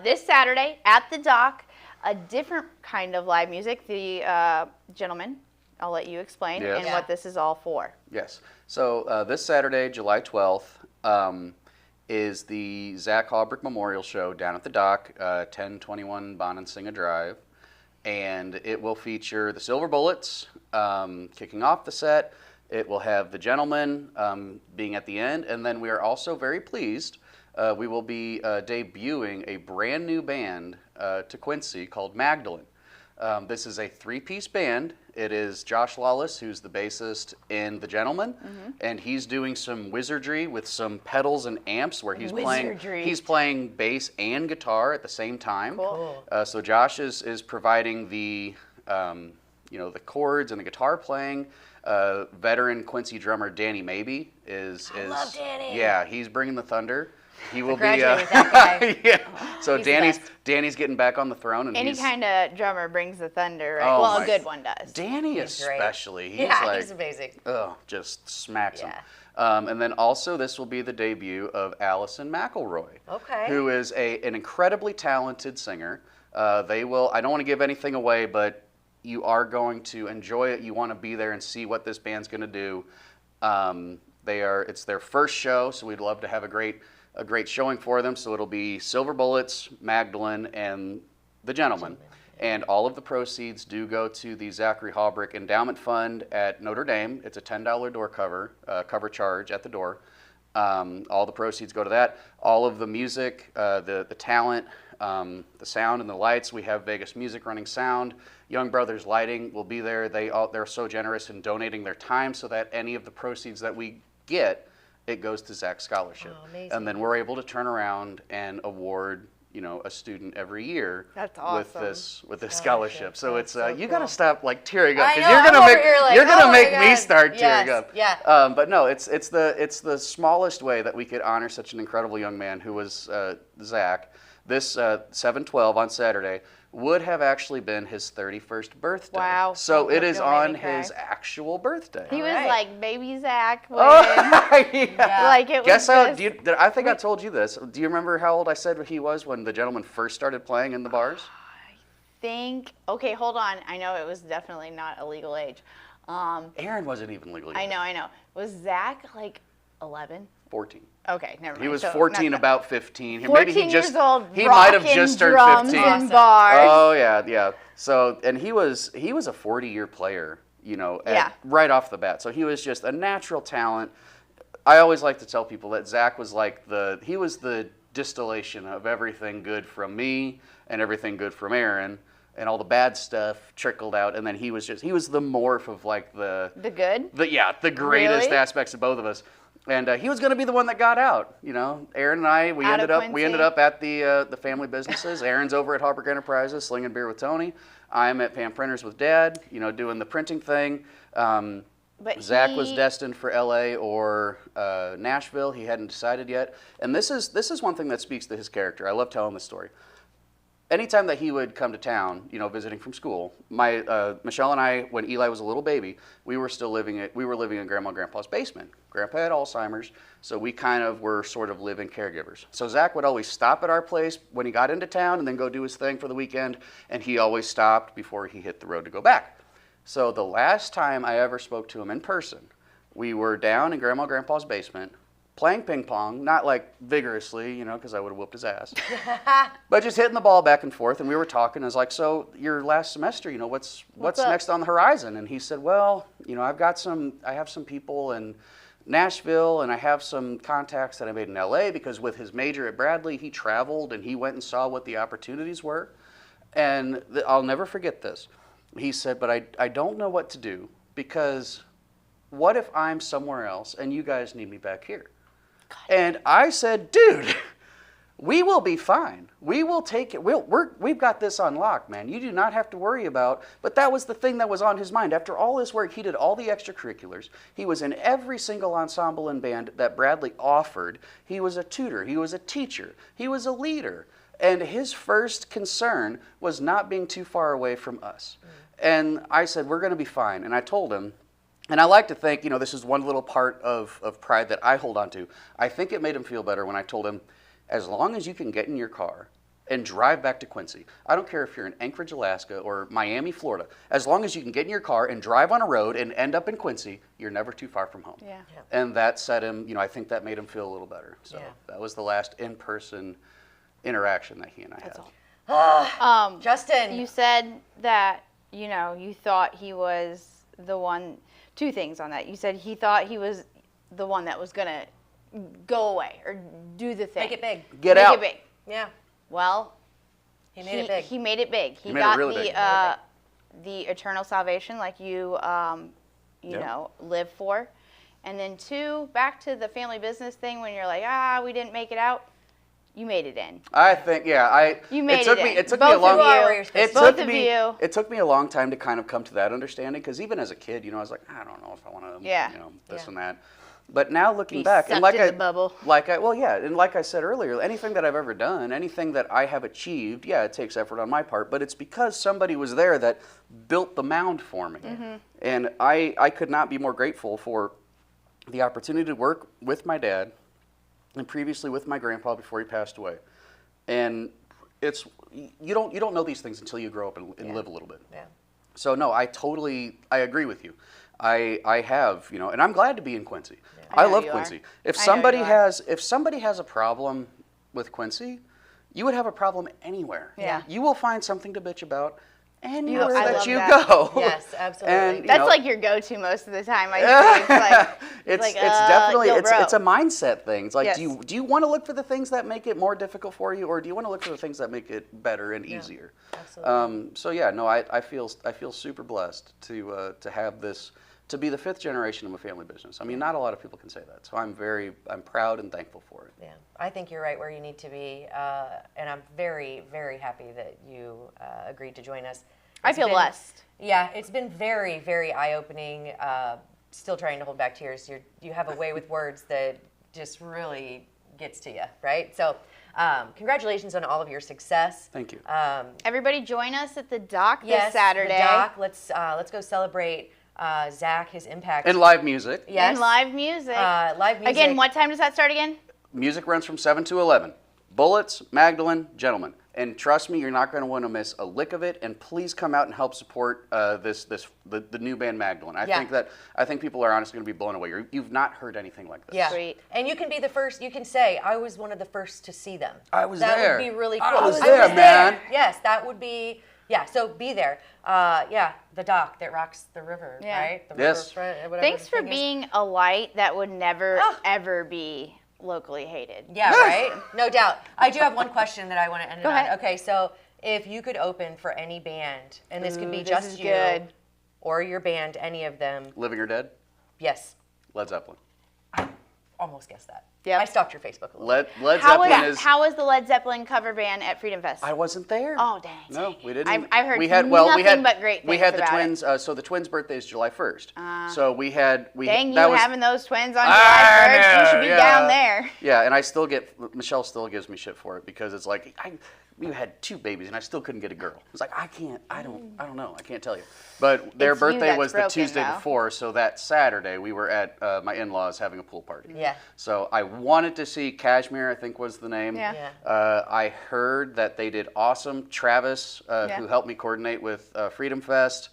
Speaker 3: this Saturday at the dock, a different kind of live music. The gentleman, I'll let you explain
Speaker 6: Yes.
Speaker 3: and
Speaker 1: Yeah.
Speaker 3: what this is all for.
Speaker 6: Yes. So this Saturday, July 12th, is the Zach Haubrich Memorial Show down at the dock, 1021 Bonansinga Drive. And it will feature the Silver Bullets kicking off the set. It will have the Gentlemen being at the end. And then we are also very pleased. We will be debuting a brand new band to Quincy called Magdalene. This is a 3-piece band. It is Josh Lawless, who's the bassist in The Gentlemen, and he's doing some wizardry with some pedals and amps where he's playing bass and guitar at the same time.
Speaker 3: Cool.
Speaker 6: So Josh is providing the the chords and the guitar playing. Veteran Quincy drummer Danny Maybe is
Speaker 1: love Danny.
Speaker 6: Yeah, he's bringing the thunder. He will be
Speaker 1: Congratulations, that guy.
Speaker 6: yeah. So
Speaker 1: He's the best.
Speaker 6: Danny's getting back on the throne, and
Speaker 3: Any
Speaker 6: he's
Speaker 3: kind of drummer brings the thunder, right?
Speaker 6: Oh
Speaker 3: Well,
Speaker 6: my-
Speaker 3: a good one does.
Speaker 6: Danny
Speaker 1: He's great.
Speaker 6: especially. He's
Speaker 1: Yeah,
Speaker 6: like
Speaker 1: he's amazing.
Speaker 6: just smacks
Speaker 1: Yeah.
Speaker 6: him. And then also this will be the debut of Allison McElroy,
Speaker 1: Okay.
Speaker 6: who is an incredibly talented singer. They will. I don't want to give anything away, but you are going to enjoy it. You want to be there and see what this band's going to do. It's their first show, so we'd love to have a great showing for them. So it'll be Silver Bullets, Magdalene, and The Gentlemen. And all of the proceeds do go to the Zachary Haubrich Endowment Fund at Notre Dame. It's a $10 door cover charge at the door. All the proceeds go to that. All of the music, the talent, the sound and the lights. We have Vegas Music running sound. Young Brothers Lighting will be there. They're so generous in donating their time so that any of the proceeds that we get, it goes to Zach's scholarship.
Speaker 1: Oh, amazing.
Speaker 6: And then we're able to turn around and award a student every year
Speaker 3: That's
Speaker 6: with
Speaker 3: awesome.
Speaker 6: this scholarship. So
Speaker 1: That's
Speaker 6: it's
Speaker 1: so
Speaker 6: you
Speaker 1: cool.
Speaker 6: got to stop like tearing up
Speaker 1: I
Speaker 6: because
Speaker 1: know,
Speaker 6: you're gonna
Speaker 1: I'm over
Speaker 6: make
Speaker 1: here like,
Speaker 6: you're gonna
Speaker 1: oh my
Speaker 6: make me
Speaker 1: God.
Speaker 6: start tearing
Speaker 1: Yes,
Speaker 6: up.
Speaker 1: yeah.
Speaker 6: But no, it's the smallest way that we could honor such an incredible young man who was Zach. This 7/12 on Saturday would have actually been his 31st birthday.
Speaker 3: Wow.
Speaker 6: So it is
Speaker 3: Don't make
Speaker 6: on
Speaker 3: me cry.
Speaker 6: his actual birthday.
Speaker 3: He was
Speaker 1: Alright.
Speaker 3: like baby Zach. When,
Speaker 6: Oh, yeah.
Speaker 3: Like it was
Speaker 6: Guess how?
Speaker 3: just-
Speaker 6: I think I told you this. Do you remember how old I said he was when the Gentlemen first started playing in the bars?
Speaker 3: Okay, hold on. I know it was definitely not a legal age.
Speaker 6: Aaron wasn't even legally.
Speaker 3: I know. Was Zach like 11?
Speaker 6: 14.
Speaker 3: Okay, never mind.
Speaker 6: He was
Speaker 3: So,
Speaker 6: 14,
Speaker 3: not
Speaker 6: about 15.
Speaker 3: 14
Speaker 6: Maybe
Speaker 3: years old,
Speaker 6: he might have
Speaker 3: rocking
Speaker 6: just turned
Speaker 3: drums
Speaker 6: 15.
Speaker 3: and bars.
Speaker 6: Oh yeah. So, and he was a 40-year player, right off the bat. So he was just a natural talent. I always like to tell people that Zach was like he was the distillation of everything good from me and everything good from Aaron, and all the bad stuff trickled out, and then he was the morph of like the
Speaker 3: good?
Speaker 6: The greatest
Speaker 3: Really?
Speaker 6: aspects of both of us. And he was going to be the one that got out. Aaron and I, we
Speaker 3: Out
Speaker 6: ended
Speaker 3: of
Speaker 6: up
Speaker 3: Quincy?
Speaker 6: at the family businesses. Aaron's over at Haubrich Enterprises, slinging beer with Tony. I'm at Pam Printers with Dad, doing the printing thing.
Speaker 3: But
Speaker 6: Zach was destined for LA or Nashville. He hadn't decided yet. And this is one thing that speaks to his character. I love telling this story. Anytime that he would come to town, visiting from school, Michelle and I, when Eli was a little baby, we were living in Grandma and Grandpa's basement. Grandpa had Alzheimer's, so we kind of were sort of live-in caregivers. So Zach would always stop at our place when he got into town and then go do his thing for the weekend, and he always stopped before he hit the road to go back. So the last time I ever spoke to him in person, we were down in Grandma and Grandpa's basement, playing ping pong, not like vigorously, because I would have whooped his ass, but just hitting the ball back and forth. And we were talking. I was like, "So your last semester, what's next on the horizon?" And he said, "Well, I have some people in Nashville, and I have some contacts that I made in LA because with his major at Bradley, he traveled and he went and saw what the opportunities were." And I'll never forget this. He said, "But I don't know what to do because what if I'm somewhere else and you guys need me back here?" And I said, "Dude, we will be fine. We will take it. We've got this on lock, man. You do not have to worry about." But that was the thing that was on his mind. After all this work, he did all the extracurriculars. He was in every single ensemble and band that Bradley offered. He was a tutor. He was a teacher. He was a leader. And his first concern was not being too far away from us. And I said, "We're going to be fine." And I told him, and I like to think, this is one little part of pride that I hold on to. I think it made him feel better when I told him, as long as you can get in your car and drive back to Quincy, I don't care if you're in Anchorage, Alaska, or Miami, Florida, as long as you can get in your car and drive on a road and end up in Quincy, you're never too far from home.
Speaker 3: Yeah.
Speaker 6: And that set him, I think that made him feel a little better. So that was the last in-person interaction that he and I had.
Speaker 1: Justin.
Speaker 3: You said that, you thought he was the one. Two things on that. You said he thought he was the one that was going to go away or do the thing.
Speaker 1: Make it big.
Speaker 6: Get out.
Speaker 3: Make it big.
Speaker 1: Yeah.
Speaker 3: Well,
Speaker 1: He made it big.
Speaker 3: He made it big. He
Speaker 6: made it
Speaker 3: got
Speaker 6: really big.
Speaker 3: the eternal salvation like you live for. And then two, back to the family business thing when you're like, we didn't make it out. You made it in.
Speaker 6: I think,
Speaker 3: You made
Speaker 6: it took
Speaker 3: it
Speaker 6: me.
Speaker 3: in.
Speaker 6: It took
Speaker 3: Both
Speaker 6: me a long.
Speaker 3: of you.
Speaker 6: It took me a long time to kind of come to that understanding because even as a kid, I was like, I don't know if I want to, this and that. But now looking back, and
Speaker 3: sucked in the bubble.
Speaker 6: And like I said earlier, anything that I've ever done, anything that I have achieved, it takes effort on my part, but it's because somebody was there that built the mound for me, and I could not be more grateful for the opportunity to work with my dad. And previously with my grandpa before he passed away, and you don't know these things until you grow up and live a little bit.
Speaker 1: Yeah.
Speaker 6: So no, I agree with you. I have and I'm glad to be in Quincy.
Speaker 3: Yeah.
Speaker 6: I
Speaker 3: I know
Speaker 6: love
Speaker 3: you
Speaker 6: Quincy.
Speaker 3: are.
Speaker 6: If
Speaker 3: I know
Speaker 6: somebody
Speaker 3: you are.
Speaker 6: has a problem with Quincy, you would have a problem anywhere.
Speaker 3: Yeah.
Speaker 6: You will find something to bitch about anywhere
Speaker 3: I
Speaker 6: that
Speaker 3: love
Speaker 6: you
Speaker 3: that.
Speaker 6: go.
Speaker 1: Yes, absolutely.
Speaker 6: And,
Speaker 3: That's like your go-to most of the time. I think
Speaker 6: it's definitely
Speaker 3: yo, bro.
Speaker 6: it's a mindset thing. It's like
Speaker 3: Yes.
Speaker 6: do you want to look for the things that make it more difficult for you, or do you want to look for the things that make it better and easier?
Speaker 1: Absolutely.
Speaker 6: So yeah, no, I feel super blessed to have this, to be the 5th generation of a family business. I mean, not a lot of people can say that, so I'm proud and thankful for it.
Speaker 1: Yeah, I think you're right where you need to be, and I'm very, very happy that you agreed to join us.
Speaker 3: I feel blessed.
Speaker 1: Yeah, it's been very, very eye-opening. Still trying to hold back tears. You have a way with words that just really gets to you, right? So, congratulations on all of your success.
Speaker 6: Thank you.
Speaker 3: Everybody join us at the dock
Speaker 1: Yes,
Speaker 3: this Saturday.
Speaker 1: the dock. Let's go celebrate Zach, his impact.
Speaker 6: And live music.
Speaker 1: Yes.
Speaker 3: And live music.
Speaker 1: Live music.
Speaker 3: Again, what time does that start again?
Speaker 6: Music runs from 7 to 11. Bullets, Magdalene, gentlemen. And trust me, you're not going to want to miss a lick of it. And please come out and help support the new band Magdalene. I think people are honestly going to be blown away. You've not heard anything like this.
Speaker 1: Yeah.
Speaker 3: Sweet.
Speaker 1: And you can be the first. You can say, "I was one of the first to see them."
Speaker 6: I was
Speaker 1: that
Speaker 6: there.
Speaker 1: That would be really cool.
Speaker 6: I was there, man.
Speaker 1: Yes, that would be. Yeah. So be there. The dock that rocks the river, right? The
Speaker 6: yes.
Speaker 1: river, whatever
Speaker 3: Thanks
Speaker 1: the
Speaker 3: for
Speaker 1: thing is.
Speaker 3: being a light that would never ever be locally hated.
Speaker 1: Yeah, right? No doubt. I do have one question that I want to end it
Speaker 3: Go
Speaker 1: on.
Speaker 3: ahead.
Speaker 1: Okay, so if you could open for any band, and this could be
Speaker 3: this
Speaker 1: just
Speaker 3: is
Speaker 1: you
Speaker 3: good.
Speaker 1: or your band, any of them.
Speaker 6: Living or Dead?
Speaker 1: Yes.
Speaker 6: Led Zeppelin.
Speaker 1: I almost guessed that.
Speaker 3: Yep.
Speaker 1: I stalked your Facebook a little.
Speaker 6: Led
Speaker 3: How
Speaker 6: Zeppelin is.
Speaker 3: was the Led Zeppelin cover band at Freedom Fest?
Speaker 6: I wasn't there.
Speaker 3: Oh, dang.
Speaker 6: No, we didn't.
Speaker 3: I've heard
Speaker 6: we had,
Speaker 3: nothing but great
Speaker 6: We
Speaker 3: things
Speaker 6: had the
Speaker 3: about
Speaker 6: twins. So the twins' birthday is July 1st. So we had.
Speaker 3: Dang,
Speaker 6: that
Speaker 3: you
Speaker 6: was,
Speaker 3: having those twins on July 1st, you should be down there.
Speaker 6: Yeah, and I still get, Michelle still gives me shit for it because it's like, you had 2 babies and I still couldn't get a girl. It's like, I don't know, I can't tell you. But their
Speaker 3: It's you
Speaker 6: birthday
Speaker 3: that's
Speaker 6: was the
Speaker 3: broken,
Speaker 6: Tuesday
Speaker 3: though.
Speaker 6: before, so that Saturday we were at my in-laws having a pool party.
Speaker 1: Yeah.
Speaker 6: So I wanted to see Kashmir, I think was the name.
Speaker 3: Yeah.
Speaker 6: I heard that they did awesome. Travis, who helped me coordinate with Freedom Fest,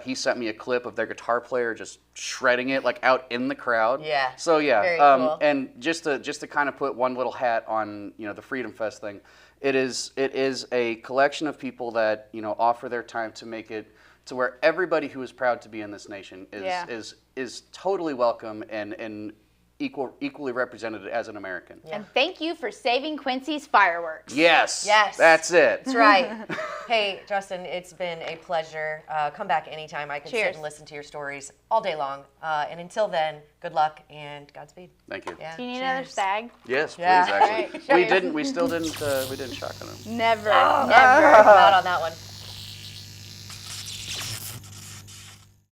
Speaker 6: he sent me a clip of their guitar player just shredding it like out in the crowd.
Speaker 1: Yeah.
Speaker 6: So yeah,
Speaker 1: Very cool.
Speaker 6: and just to kind of put one little hat on the Freedom Fest thing, it is a collection of people that offer their time to make it to where everybody who is proud to be in this nation is totally welcome and equally represented as an American.
Speaker 3: And thank you for saving Quincy's fireworks.
Speaker 6: Yes.
Speaker 1: Yes.
Speaker 6: That's it.
Speaker 1: That's right. Hey, Justin, it's been a pleasure. Come back anytime. I can sit
Speaker 3: Cheers.
Speaker 1: and listen to your stories all day long. And until then, good luck and Godspeed.
Speaker 6: Thank you.
Speaker 1: Yeah.
Speaker 3: Do you need another
Speaker 1: Cheers.
Speaker 3: stag?
Speaker 6: Yes, please.
Speaker 1: Yeah.
Speaker 6: Actually,
Speaker 3: All right.
Speaker 6: we didn't shotgun them.
Speaker 3: Never.
Speaker 1: Never. Not on that one.